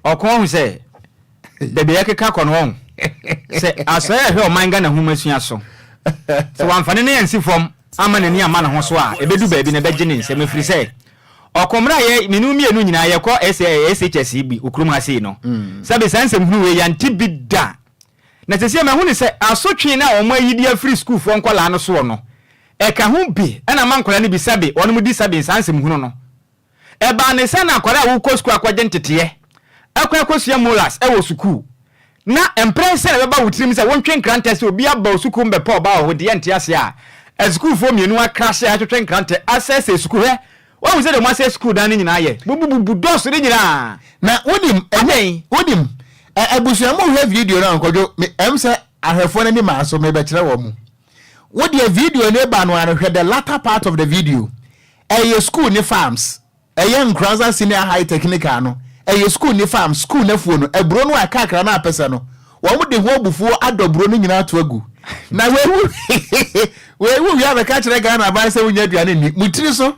okon ho se de be yakeka kono ho se asaya hwe o manga na humasua so so wamfane ne yansi fom ama na ni ama na ho so a ebedu baabi na begye ne nsem afiri se okomra ye menu mienu nyina ye ko SHS bi okrum ha sei no sabe sansem hunu we yanti bida na sese ma hunu se asotwe na o ma yidi afiri school fo nkola no so no e ka hu bi na ma nkola ne bi sabe ono mu di sabe sansem hunu no e ba ne se na akola wo ko school akwaje ntete akwa molas e wo school na empresa na beba wutirim se wontwe nkrante se obi aba school mbepa oba ho de yente ase a school fo mienu akrashe a twetwe nkrante access school he wa wo se de mo access school dan nyina ye bububu dos de nyina na wodim abusua mo hwe video na Kwadwo em se ahwefo na ni ma so me be kire wo mu wodi a video ne ba no an hwe the latter part of the video school ni farms Enquires senior high technical no school ni farm school na fuo no ebro no akakra na apese no wo mu de ho bufuo adobro no nyina to agu na we ya be ka kire Ghana ba se wonya aduane ni mutiri so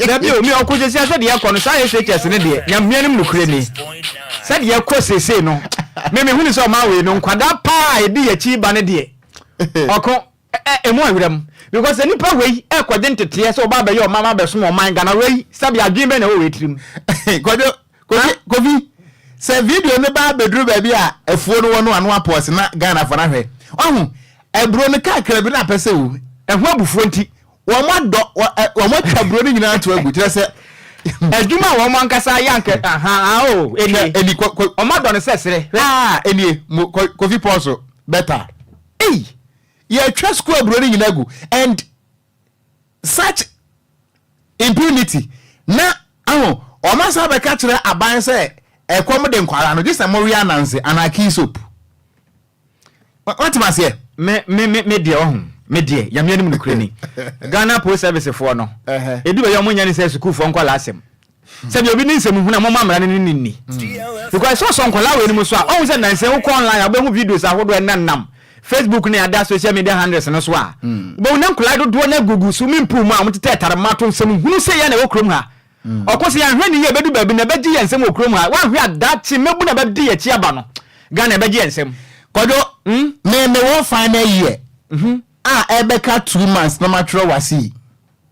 na bi o mi okujesi ase de yakọ no sai SHS ne de nyammianim nukure ni se de yakọ sese no me hunu so ma we no nkwada pa e di yachi ba ne de okọ emu awiram because enipa we kwade ntete se oba be yo mama be so mo man Ghana we sabi adwin be na we wetrim Kwadwo kofi se video ne ba bedru ba bi a efuo no wono anu apos na Ghana fo na hwe ohu ebro ne kakra bi na pese wo ehu abufuo nti womo twa bro ni nyina to agu tire se adwuma womo ankasa yanke eni omodo ne sesere eni kofi poso better ye twa school bro ni nyina agu and such impunity na omasa be ka kire aban se ekom de nkwara no just amori ananse anaki soap what must here me de ohun media yamianim nukure ni Ghana Post Service for no edu be yomo nyane se school for nkwala asem se bi obi ni nsem hu na mo mamra ni because so nkwala we ni mo so a on se nanse wo online abehu videos ahodo enanam Facebook ne ada social media handles no so a bo na nkwala do na gugu swimming pool ma mo tete taramato nsem hunu se ya na wo krom ha okosi ya hwe ni ye bedu baabi na beji nsem wo krom ha wa hwe adachi mebu na bedi ye chi aba no Ghana beji nsem Kwadwo me wo final year ebeka 2 months no matro wasi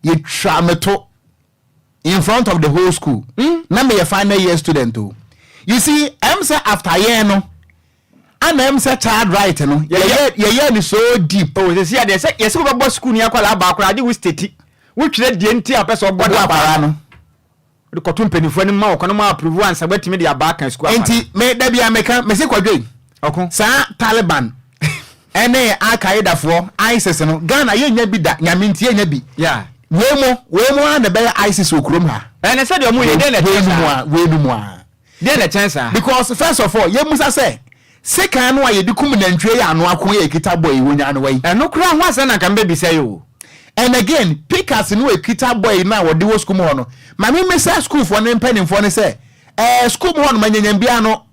you trameto in front of the whole school na me your final year student o you see em say after year no and em say child right no ye ni so deep oh they say yes go bo school ni akwala ba akora ade we state we twere die nti apese obodo apara no de koto mpanifo ni ma okono ma approve ansa batimi de aba kan school enti me da bia meka me se Kwadwo okon sa Taliban ene Al-Qaeda fo ISIS no Ghana ye nya bi da nyaminti ye nya bi we mo na be ISIS okrom ha ene se de omo ye de na de na chance because first of all ye musa se kan no aye dikum na ntwe ya ano akon ye kita boy wonya no wai eno kura ho asa na kan be bi say yo and again pickers no e kita boy na wo de wo school mo no ma me say school for ne mpanin for ne say school mo no manyanyam bia no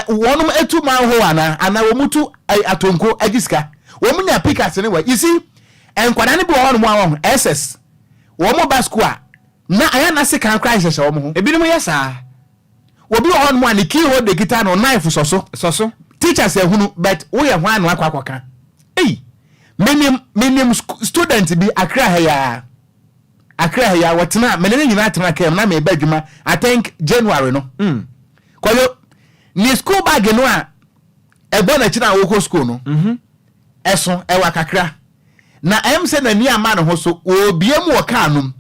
wonum etu man ho ana wo mutu atonko agiska wo munya pickers ne wa you see enkwada ne bi wo no awon SS wo mo baskua na aya na se kan crisis wo mo ho ebinim yesa wo bi wo no ani key hold the guitar no knife soso teachers ehunu but wo ye ho anu akwakoka minim student bi akra ya wotena menene nyina atena kem na me badwuma I think January no Kwadwo ni school bag no a ebo na china wo ko school no eso ewa kakra na em se na ni ama no ho so obiam wo ka no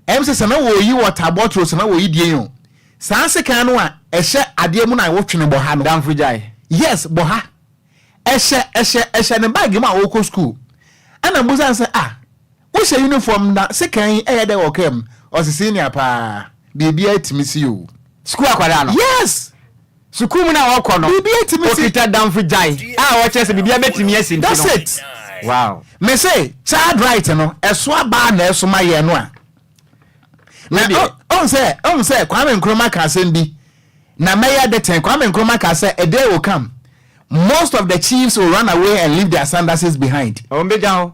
em se na wo yi water bottle se na wo yi die yo sanse kan no a ehye ade mu na wotwene bo ha no damfo jai yes bo ha ehye ne bag mu a wo ko school ana musa say wo she uniform na sekan dey wokem o se senior pa bibia timisi o school akwara no yes school mu na wo ko no bibia timisi okita damfo jai wo che se bibia betimi asin that's it wow me say child right no eso aba na eso ma ye no a na on say Kwame Nkrumah ka say bi na meya de ten Kwame Nkrumah ka say a day will come most of the chiefs will run away and leave their sandases behind.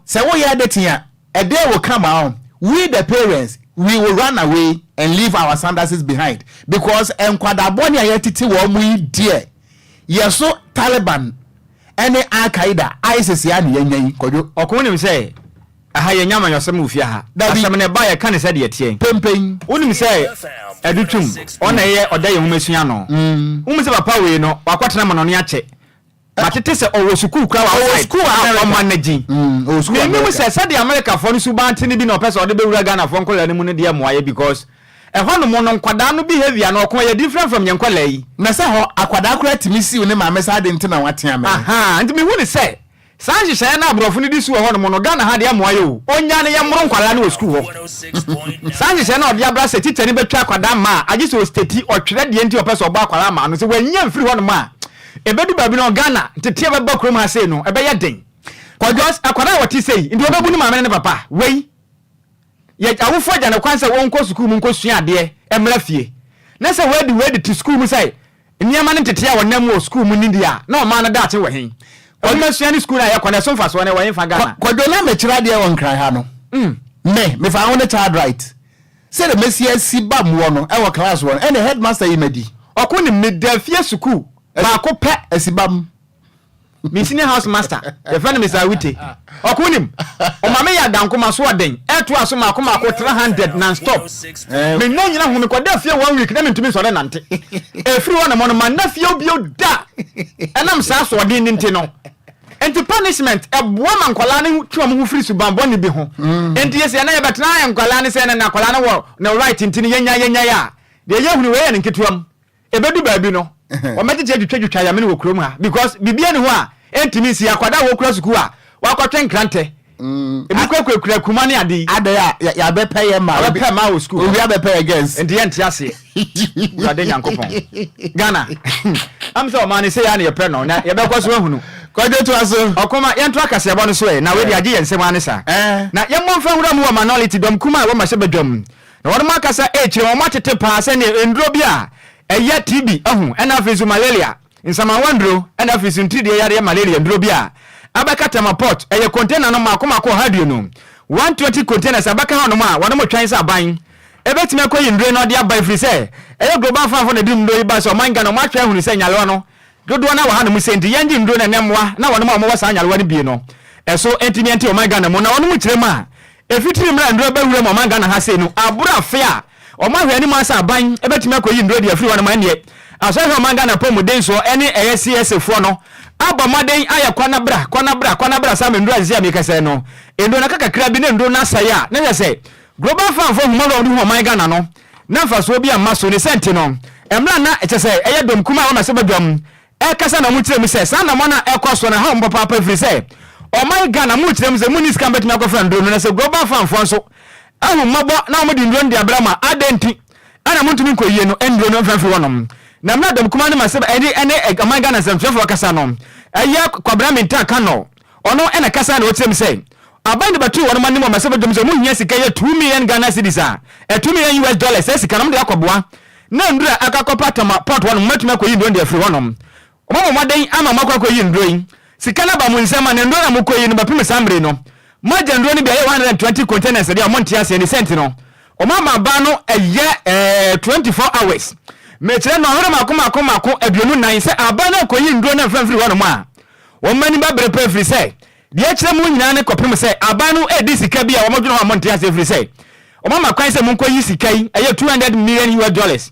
Say what you the thing a day will come out we the parents we will run away and leave our sandases behind because Enquires ya titi wo mu die yeso Taliban any Al-Qaeda ISIS ya ne yanyan Kwadwo okonim say aha ye nyama yosem ofia ha asem ne ba ye kan se de tie pempen onim say edutum ona ye odaye humesua no se papa we no wakwatena mono ne ache matete se owo school kra wa school a managing o school me say said America for su banti ni bi no person de be wura Ghana for nkola ni mu ne de moaye because ehonu mo no nkwada no behavior no ko ye different from nyenkola yi na say ho akwada kra timisi ne ma mesa de ntina watea me nti me hu ni say sanji shay na abrofo ni disu ehonu mo no Ghana ha de moaye o onya ne ye mro nkwala no school ho sanji shay na odi abra se teacher ni betwa akwada ma agi so state o twere de nti o person oba akwala ma no se wanya mfiri hono ma ebedu babi no Ghana tetie beba krom ha sei no ebe ye den Kwadwo akwara wati sei ndi obebu ni maame ne papa wei ye awofo agya ne kwanse won ko school mu nko sua ade emra fie na se wedi to school mu sei niam ne tetie a wonam wo school mu ndia na o ma na dache we hen o ma sua ni school a ye kwana so mfa so ne wan fa Ghana Kwadwo na me kira de won kran ha no me fa won the child right say the messia si bam wo no e wo class won and the headmaster yimadi okuni medafie school ba ko pe asibam mi senior house master the friend Mr. Wite okunim o mama ya dankoma so oden eto aso ma ko 300 non stop me nyina hu me kwada fie 1 week na me ntumi so de nante efiri wona mo no man na fie obi oda enam sa so oden nti no enti punishment eboa man kwala ne tuam hu free suban boni bi ho enti yesi na ye betena ya kwala ne se na kwala ne wo na right nti ne yenya ya de ye hunu we ya ne nketuam ebedu baabi no o meti je twetwa ya me ne wo krom ha because bibia ne ho a entimi si akwada wo kura suku a wakotwen krante ebi kwekura kuma ne ade ya be pay ma wo school we be pay against enti enti ase ade nyankopon Ghana am so man say ya ne ye no na ye be kwaso ahunu Kwadwo to aso okoma ye nto akase ebo no so e na we di age ye nsem ane sa na ye mmomfa hura mu wa minority dom kuma wo ma se bedwam na won ma akasa kire wo ma tete pa se ne endro bi a eye TB ahu ena afizu malaria insama wandro ena afizu ntidi yare malaria ndro bi a abakata maport eye container no makoma hadio no 120 containers abaka ha no ma wona mo twan sa ban ebetime akoyi ndre no de abai free say eye global fan for na dim ndo iba so manga no ma twa hunu say nyale no dodo na wa ha no musendi yendi ndro na nemwa na wona mo wasa nyale wani bi no eso entimi enti o manga na mo na wona mu kirema efitiri mra ndro ba wure mo manga na ha sei no abura afia o ma hwe ni ma sa ban ebetime akoyi ndro de afiri wona ma ne asahwe manga na pomu den so ene ACS fo no aba maden aya kwana bra Sammy ndro azia mi kase no endo na kakakra bi ne ndro na saya na se global fan fo huma ro hu manga na no na fa so bi amaso ne senti no emra na eche se eye dom kuma wa mase badwam e kasa na mu kire mu se sa na mo na e kwaso na ha mbo papa free se o manga na mu kire mu se munis kan betimi akofra ndro no na se global fan fo so ahu mabo na mo di ndro ndi abrama adenti ana muntumi koyie no ndro no fanfri wonom na mna kuma ne masebe ene amanga na semfefo kasa no aya kwabra minta kano ono ena kasa na otem say abande batu wono manimo masebe dom so muhia sika ye 2 million Ghana cedis a $2 million US sika no de akobua na ndura akakopata ma port wono matuma koyi ndo de free wono omo maden ama makwa koyi ndo yi sika na ba mu nsema na ndo na mu koyi no bapime sambre no maja ndo ni bi 120 containers de amonti ase ni cent no omo ma ba no eye 24 hours mechire no hore makoma aduonu nan se abana koyi ndro na mfamfiri wono ma wo mani ba bre prefri se de akire mu nyina ne kopem se abanu edi sika bia wo modweno ha monte ase free se o mama kwan se mun koyi sika yi eye $200 million US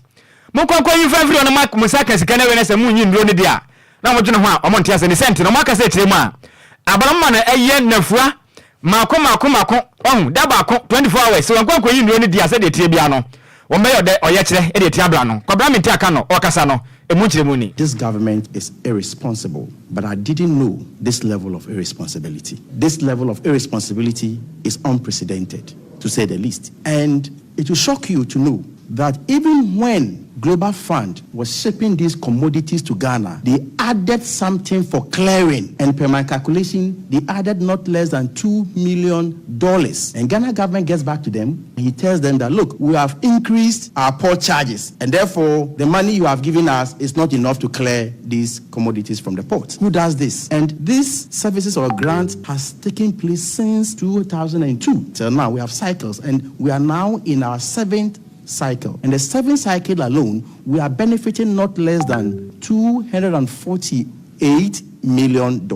mun koyi mfamfiri wono ma musaka sika na we na se mun nyi ndro ne dia na modweno ho a monte ase ne sent no maka se kire mu a abana ma na eye nafua makoma daba ko 24 hours so koyi ndro ne dia se de tie bia no Wombe de oyekire e de tiabra no. Kwabra menti aka no okasa no emunchire mu ni. This government is irresponsible, but I didn't know this level of irresponsibility. This level of irresponsibility is unprecedented, to say the least. And it will shock you to know that even when Global Fund was shipping these commodities to Ghana, they added something for clearing. And per my calculation, they added not less than $2 million. And Ghana government gets back to them. He tells them that, look, we have increased our port charges. And therefore, the money you have given us is not enough to clear these commodities from the port. Who does this? And this services or grant has taken place since 2002. Till now, we have cycles. And we are now in our 7th cycle. In the 7th cycle alone, we are benefiting not less than $248 million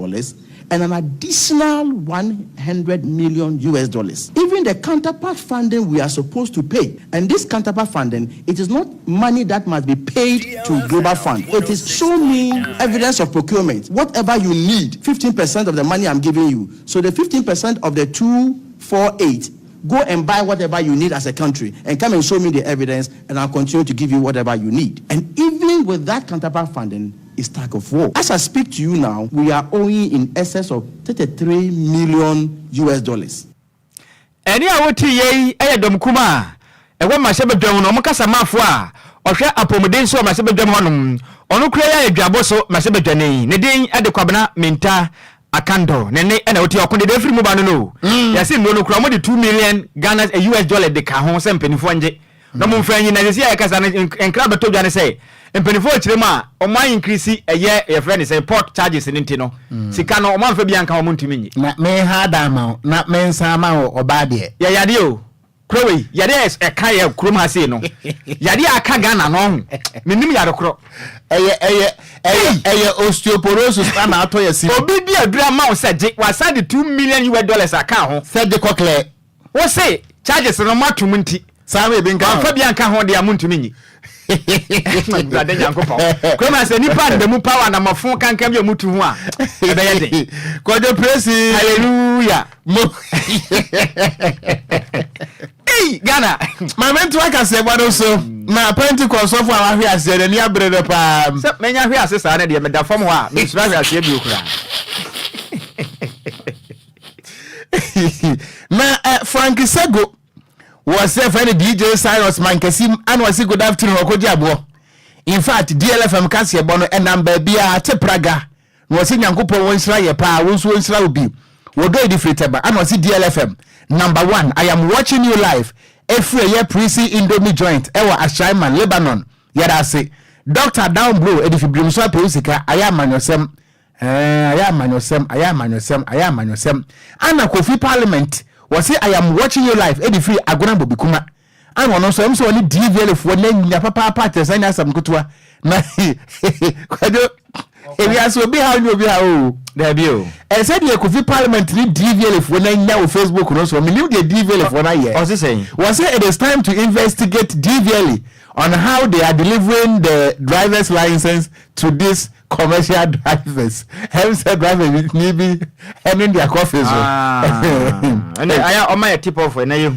and an additional $100 million. Even the counterpart funding we are supposed to pay. And this counterpart funding, it is not money that must be paid to Global Fund. It is show me evidence of procurement. Whatever you need, 15% of the money I'm giving you. So the 15% of the 248, go and buy whatever you need as a country and come and show me the evidence, and I'll continue to give you whatever you need. And even with that counterpart funding, it's tug of war. As I speak to you now, we are owing in excess of $33 million. Eni awoti ye eyedom kuma ewo masebedwam no mokasa mafo a ohwe apomuden so masebedwam honum onu kura ya adwabo so masebedwane ne din adekwabena menta akando nene ena oti okonde de free mu ba no yasi no kura mo de 2 million Ghana US dollar de ka ho se mpenifo nje no mo mfanyi na yesi ya kasa enkra beto dwane se mpenifo chire ma o man increase eye your friend say port charges ni ntino sika no o man fa bia nka mo ntumi nyi na me ha da ma na me nsa ma o ba de ya yade o krowe yade e ka ya krom ha se no yade aka Ghana no menim yade kro eye osteoporosis na ato yesi obi bi adura ma o saje wasa de $2 million US aka ho saje kokle wo say charges no matum nti Sammy bin ka fa bia nka ho de amuntumi nyi brother Nyankopon kwema se nipa de mu power na mafo kankan bi mutu ho a e be yede Kwadwo praise hallelujah hey Ghana my mentor aka se gbado so na Pentecost of our ahwe ase de ni abrede pa se menya ahwe ase sa na de me da fam ho a me sura ahwe ase bi okura na Frank Sego was a friend DJ Cyrus Mankesim and was good afternoon Okogyeabour. In fact, DLFM Cassia Bono and number Bia te Praga was in Yankupo Winsra ye pa Wunsu Winsra ubi. We'll go different and was DLFM. Number 1, I am watching you live. Every year Prissy Indomie joint. Ewa Ashaiman, Lebanon. Yada say Dr. Down Blue Edifi Brimswa Peusika, I am Manosem. I am Manosem. Anna Kofi Parliament. Was say I am watching you live edi free agona bobikuma an wono so emso oni DLFM fo na nya papa part say na sam kutua na Kwadwo ebi aso obi ha ni obi ha o da bi o e say the Kofi Parliament ni DLFM fo na nya o Facebook no so me leave the DLFM fo na here o say was say it is time to investigate DLFM on how they are delivering the driver's license to this commercial drivers. Hence drivers maybe having their coffees. And I on my tip off when I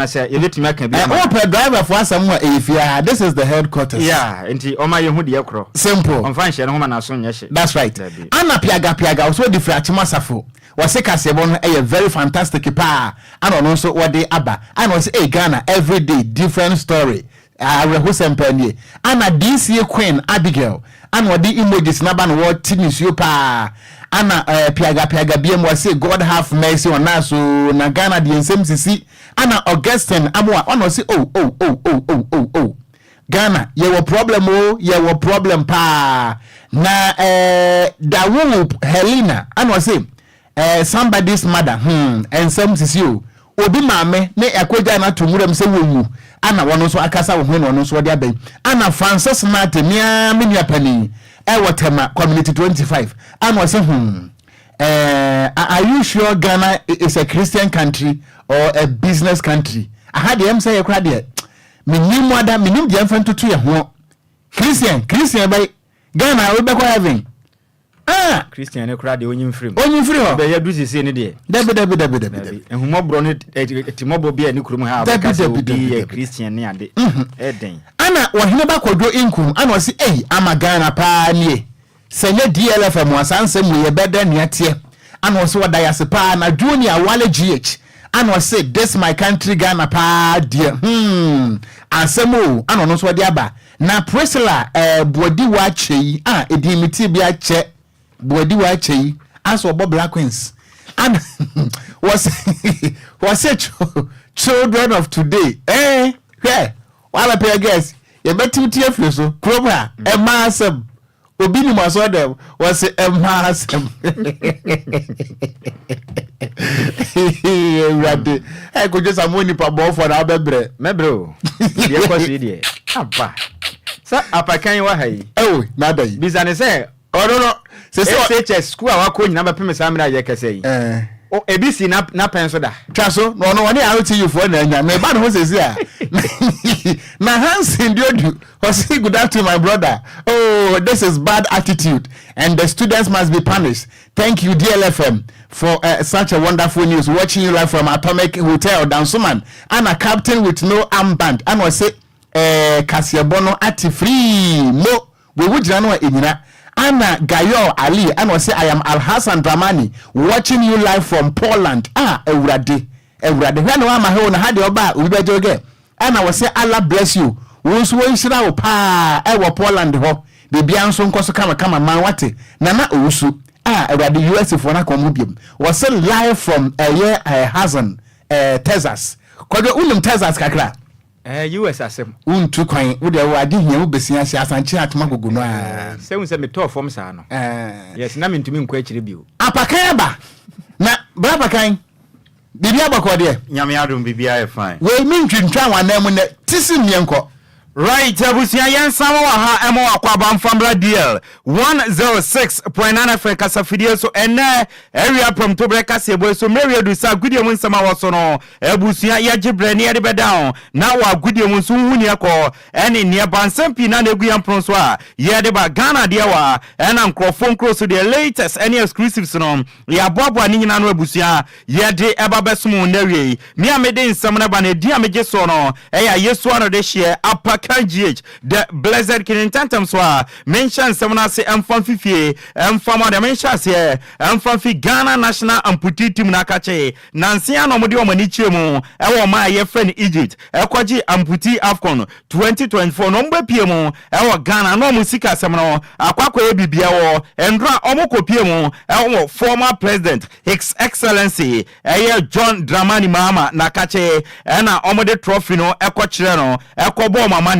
say you let me make a driver for someone if this is the headquarters. Yeah, and on my hood simple. On function home and soon. That's right. Anna Piaga also different Masafo. Was a Casebon a very fantastic pa and also what they abba and was a Ghana every day different story. Penny Anna DC Queen Abigail and what the emojis naban what tinisuo pa Anna Piaga BM was say God have mercy on us so na Ghana the NCMC Anna Augustine Amwa on say oh Ghana you problem pa na da woman Helena and was say somebody's mother and some you obi maame ne akwaja na tomurem se wonu ana wono so akasa wo hwene wono so de abai ana Francis Mate mia menia pani e wotema community 25 ana wo se are you sure Ghana is a Christian country or a business country aha de em say e kra de minim wada minim de emfa ntutu ye ho Christian bai Ghana we be kwa heaven Christian ne kura de onyin free ho be ya du sisi ne de dabi ehumo bro ne timobo bia ne kurum ha ba ka se Christian ne ade eden ana Nhyiraba Kwadwo inkum ana wasi ama Ghana pa nie senye DLFM wasanse mu ye beda niatie ana wasi wadayase pa na junior wale GH ana wasi this my country Ghana pa die asemo ana no so wadi aba na Priscilla bodi wa chei edimiti bia che bodi wa chei aso Bob Black Queens and was children of today wala pay guess you better tie free so kroba e maasem obi ni mo so dem was e maasem rade ko just amoni pa bo for na bebre mebro dey ko see dey aba sa apakan wa hai na dai bizane say no se SHS school awako nyina ba peme samira ye kese yi ebisi na penso da twaso no woni RTU for na nya me ba no se si a na Hansen diodu say good afternoon my brother. This is bad attitude and the students must be punished. Thank you DLFM for such a wonderful news. Watching you live from Atomic Hotel Dansuman and a captain with no armband and was say Kasiabono ati free no we would know inina Anna Gayo Ali and was say I am Al Hassan Dramani watching you live from Poland. Ewrade when no ma he na had your ba we be joge and I was say Allah bless you wonso wonhyira wo pa Poland ho bibia nso nkoso kama man wate nana owusu ewrade US for na komubiem was say live from Hassan Texas Kwadwo unum Texas kakra US asem untu kwan wo de wade hia wo besia hia asanche atoma gogo no se unse me to form sa no yes na mentumi nkwa akire bio apakan ba na bra pakan bibia bakode nyame adom bibia e fine we mi ntwintwa wanam na tisi mienko right abusia yensawo ha emo akwaba mfambra DL 106.9 FM kasafidie so ene area from tobreka sebo so meri edusa gudie mu nsama woso no abusia yegibre ne yede bedown na wa gudie mu so huni akọ ene ne bansampi na negu yampron so a yede ba Ghana de wa ena nkrofo nkro so the latest any exclusives no ya boabo ani nyina no abusia yede eba besom na wie mi amede nsam na ba na di amege so no eya yesu ano de share apa KGH the blessed kinentantam so mention semna se emfam fifie emfam the mention se emfam fi Ghana national amputee team na kache nansi ano modi o mani chiemu e wo ma ye friend Egypt ekwaji amputee AFCON 2024 no mba pie mu e wo Ghana no musika semno akwakwa e bibia wo endra omokopie mu e wo former president His Excellency John Dramani Mahama na kache na omode trophy no ekwochire no ekobo mama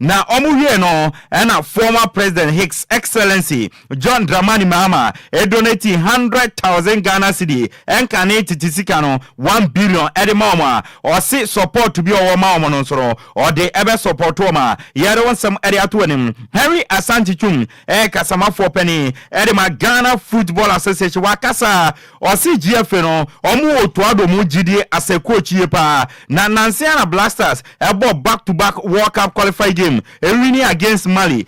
na omuhie no na former president His Excellency John Dramani Mahama donate 100,000 Ghana cedi enkane titisika no 1 billion edemama or say support to be our mama no so or the ebe support to ma yere wonsam ere atonim Henry Asante Chum kasama for penny edema Ghana Football Association wakasa or see GF no omu otuado mu gidi as a coach yepa na Nansiana Blasters ebo back to back World Cup qualified game winning against Mali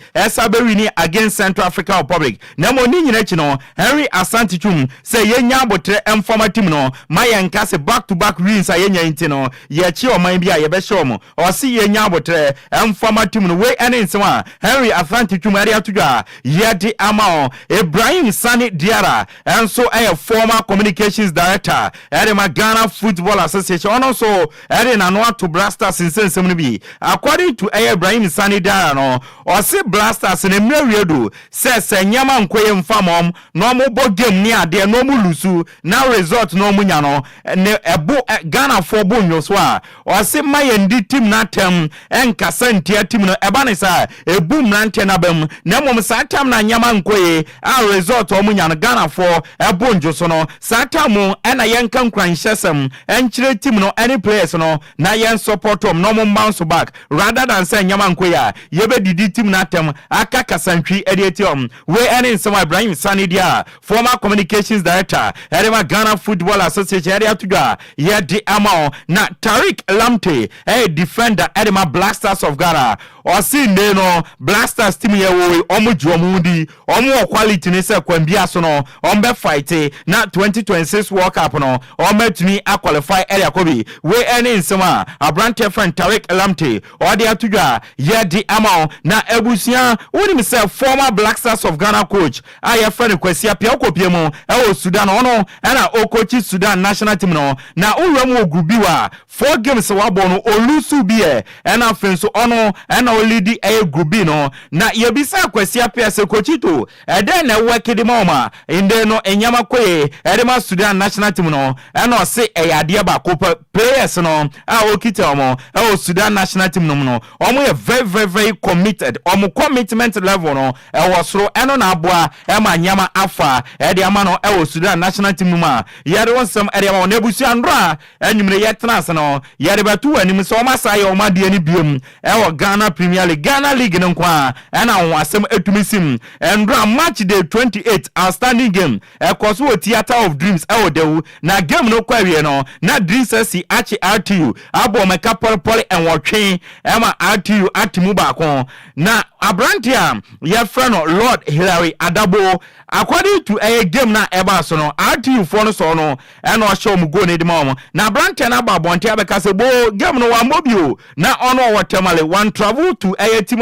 winning against Central African Republic na mo ni nyina chi no Henry Asante Chum say yenya abotre emfama team no mayenka se back to back wins ayenya nti no ye chi o man bia ye be show mo o si yenya abotre emfama team no we ene nsema Henry Asante Chum area tudwa ye di ama Ibrahim Sani Diara enso former communications director ma Ghana Football Association also na no to Blasters insensem no bi according to Ibrahim Sani Diara no o se Blasters ne mrewiedo se nyama nkoye mfamom no mo bo game ni ade no mo lusu na result no mo nya no ne ebo Ghana for bo nyoso a o se mayendi team na tem enkasa ntia team no eba ne sa ebu mrante na bam na mom sa tam na nyama nkoye a result o mo nya no Ghana for ebo njoso no sa tam na yenka nkranhyesem enchire team no any players no na yen support them no mo bounce back rather than say nyama nkoye yebe didi team na tem aka kasantwi edietium we any nsema Ibrahim Sani Dia former communications director ma Ghana Football Association area tudwa ye di amao na Tariq Lamte defender ma Blasters of Ghana or see no Blasters team ye wo omo juomudi omo quality ne se kwambia so no ombe fight na 2026 World Cup no ometumi a qualify area kobi we any nsema abrante friend Tariq Elamte or the atudwa ye di amount na ebusia woni say former Black Stars of Ghana coach aye friend Kwesi Apia okopiemu e o Sudan ono na okochi Sudan national team no na uwem ogrubiwa 4 games wabo no olusu bie na fenso ono na olidi e grubi no na yebisa Kwesi Apia se kochito den na work di mama inde no enyama kwe edema Sudan national team no na se eyade ba ko players no a okita omo e Sudan national team no omo ye very committed omo commitment level no e wosoro eno na aboa e ma nyama afa e de ama no e Sudan national team ma yare wonsam e de ama na ebusu andra enwumre yetnas no yare batu anim so ma sai o ma de ani biem e Ghana Premier League Ghana League no kwa e na won asem etumisim andra match day 28 outstanding game e koso o Theater of Dreams e odewu na game no kwa wie no na Dreams si achi RTU abo meka pol enwotwe e ma RTU atimu ba kon na abrantia ye friend Lord Hilary Adabo according to a game na eba so no RTU for no so no e no show mu go ne di ma na abrantia na ba bonte abeka se bo game no wa mobio na ono watemale one travel to a team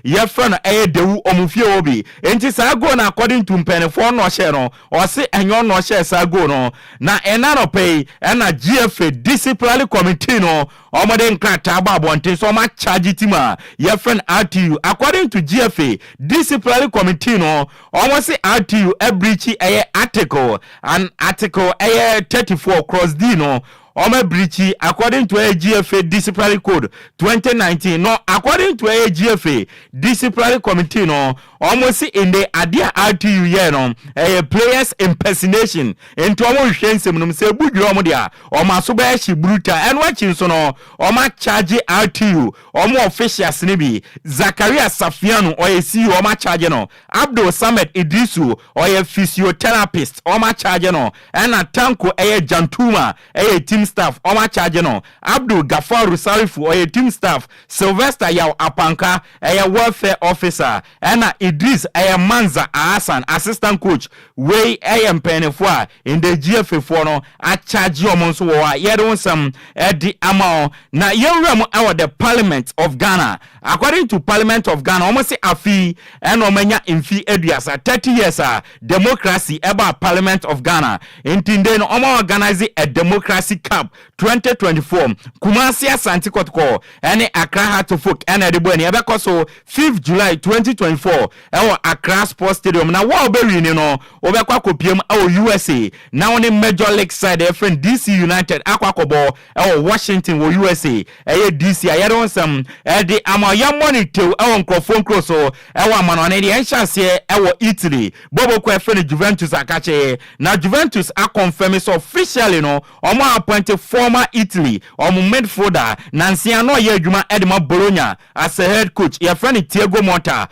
ye friend a dewu omufie obi enti sa go na according to mpene for no share no o se enyo no share sa go no na enano pay na GFA disciplinary committee no omode nkrata ba bonte so ma charge team ye friend RTU according to GFA disciplinary committee no almost say RTU a breach a article 34 cross D no Ome breachy according to a GFA disciplinary code 2019 no according to a GFA disciplinary committee no almost in the adia RTU year no a players impersonation into omo hwensem no say budwo omo dia omo so ba shi brutal and watching so no omo charge RTU omo officials ne bi Zakaria Safiano or a CEO omo charge no Abdul Samed Idrisu or a physiotherapist omo charge no and Tanko a Jantuma a team staff oma charge no Abdul Gafaru Sarifu or a team staff Sylvester Yaw Apanka a welfare officer and Idris a Manza Hassan assistant coach way a penefua in the GFA for no a charge your monso wa yedon some the amount na yewram our the Parliament of Ghana according to Parliament of Ghana almost say afi and omenya infi eduasa 30 years democracy about Parliament of Ghana intinde no omo organize a democracy 2024 Kumasi Asante Kotoko ene Accra Heart of Folk ene de boni ebeko so 5th July 2024 ewo Accra Sports Stadium na wa oberi ni no obekwa akopiem ewo USA na woni Major League side friend DC United akwakobo ewo Washington wo USA eye DC ayedon sam de amaya monitor ewo nkrofon cross ewo amano ne de enchase ewo Italy bobo kwa friend Juventus akache na Juventus a confirm so officially no omo appoint former Italy midfielder Nancy no ye adwuma Edma Bologna as a head coach your friend Thiago Motta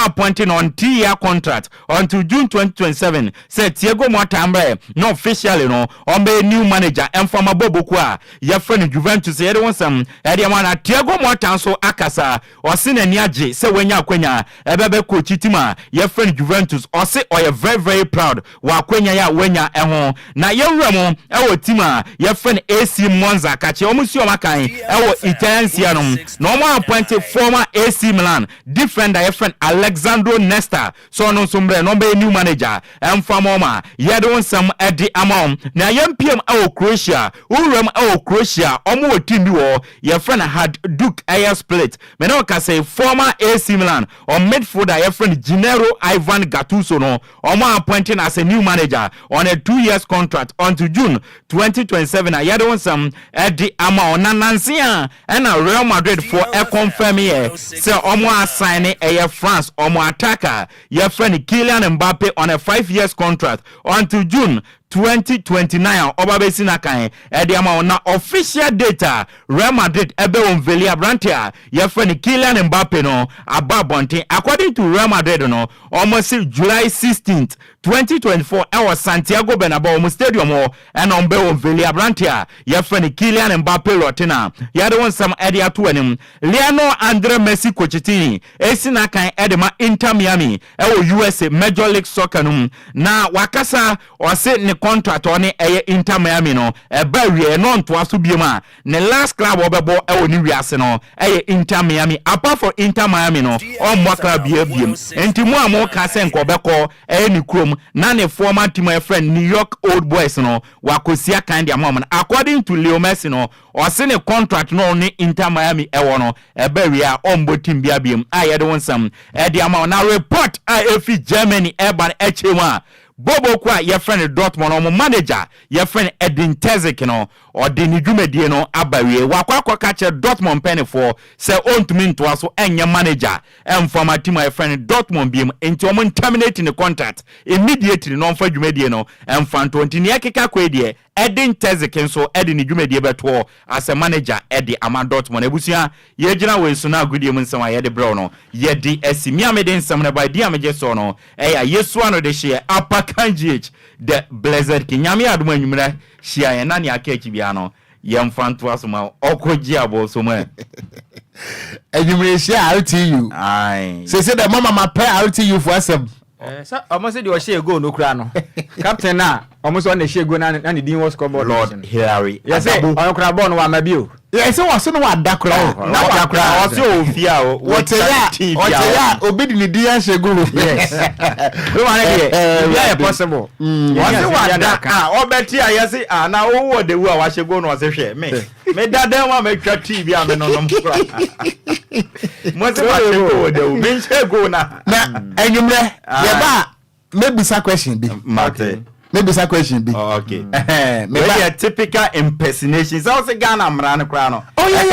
appointing on 3-year contract until June 2027 said Thiago Motta ambe no officially no ombe new manager and former Bobokwa your friend Juventus ye won some Ediamana Thiago Motta so akasa or sine niaje se wenya kwenya ebebe coach tima your friend Juventus or say or very proud wa kwenya ya wenya eho na yewramo ewo tima your friend AC Monza kache omusi omakan ewo Italian no more appointed former AC Milan defender your friend Alexandro Nesta so no sombre no be new manager famoma yedon some edi amount na yempiem ewo Croatia uram ewo Croatia omo team bi wo your friend had Duke Air Split me no ka say former AC Milan or midfielder your friend Gennaro Ivan Gattuso no omo appointing as a new manager on a 2 years contract until June 2027 yedon some edi amount na Nansia and Real Madrid for a confirm here say omo assign a France omo attacker your friend Kylian Mbappe on a 5 years contract until June 2029 oba besi na kan ede ama na official data Real Madrid ebe onveli abrantia ye friend Kylian Mbappe no ababonte according to Real Madrid no almost July 16th 2024 ewa Santiago Bernabeu stadium and ombe onveli abrantia ye friend Kylian Mbappe lotina ye de won some ede ato anim Lionel Andre Messi Cochitini esi na kan ede ma Inter Miami ewo USA Major League Soccer no na wakasa o se ne contract on Inter Miami no eba wie no nto aso biema ne last club obebo e woni wiase no Inter Miami apart from Inter Miami no o mo club biem enti mu amo ka se nko beko ni krom na ne former team friend New York Old Boys no wakosia kan dia mom according to Leo Messi no o se ne contract no ni Inter Miami e wo no eba wie a ombo team bia biem ayede wonsam e dia ma na report efi Germany eban echema Bobo kwa your friend Dortmund or manager your friend Edin Terzic no or Dini Jumedie no abawie wakwa catch Dortmund penny for say on to mean to us and your manager and for my team my friend Dortmund beam into terminating the contract immediately non for Jumedie no and fan 20 near keka kwedie Edin Terzic so Edin Jumedie beto as a manager Eddie Ama Dortmund ebusia ye gina we so na agudie mun sama ye de bro no ye di esimia meden sam na by dia meje so no yesu ano de share Kanjich the blessed kinyami aduma nyumra shia ye na ne akachi bia no ye mfanto asoma Okogyeabour soma enyumre share RTU ai say the mama ma pay RTU for asem sa almost the share go no kra no captain na almost on the share go na the din was scoreboard Lord Hillary yes on kra ball no wa mabio yes so was no wa dakra na wa kra o so ofia o what ya obedi ni dia sheguru yes we want it yeah possible was wa da obeti ayese na wo de wu a wa shego no se hwe me dadan wa me twa TV a me no kra mo se wa shego de wu me shego na enyumre ye ba maybe some question be Mate. Maybe some question be. Oh, okay. Maybe a typical impersonation. It's also Ghana Mran Crown. Oh yeah.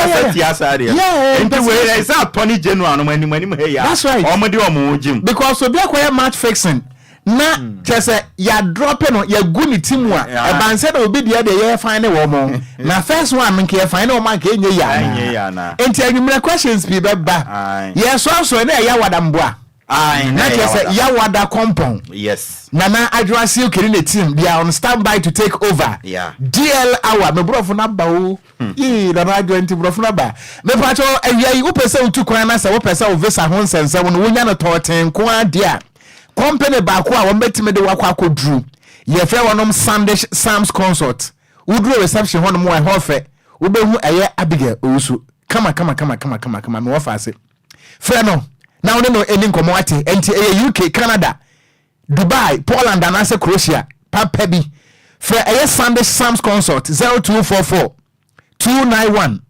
Yeah. It's a Tony General no when hey. That's right. Omodi because so be a match fixing. Na just ya dropping on ya good team one. A ban said obi the other year find a woman. Na first one me can find o man can ya na. Enti any questions be ba. Yes so na ya wadamboa. Not just Yawada compound. Yes. Nana Adwasi Kirine team. They are on standby to take over. Yeah. DL hour. Me bro funa ba o. Nana Adwenti bro funa ba. Me pacho eyi u pese utu kwana sa u pese u visa ho nsense wo no wonya no toten kwa dia. Company ba ko a wo metime de wakwa akodru. Ye fe wonom Sunday Sam's concert. Udru reception ho no mo hofe. Ubehu eye Abigail Owusu. Kama me wo fa ase. Fe no now no any commodity enti UK Canada Dubai Poland and also Croatia papa bi for a Sunday Sam's concert 0244 291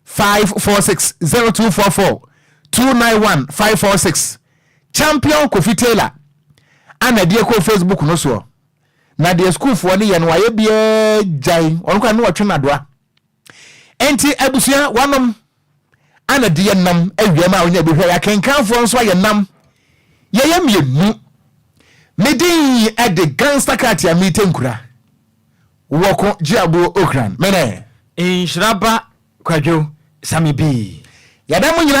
546 0244 291 546 champion Kofi Taylor ana die ko Facebook no so na die school for ne ye no aye bia jai onko na watwe na doa enti abusua wanom ana de nam awiama onya bi hwa ya kenkanfo nso aye nam ye mienu medin at the gangster katia mitenkura Okogyeabour Ocran mene Nhyiraba Kwadwo Sammy B yadamu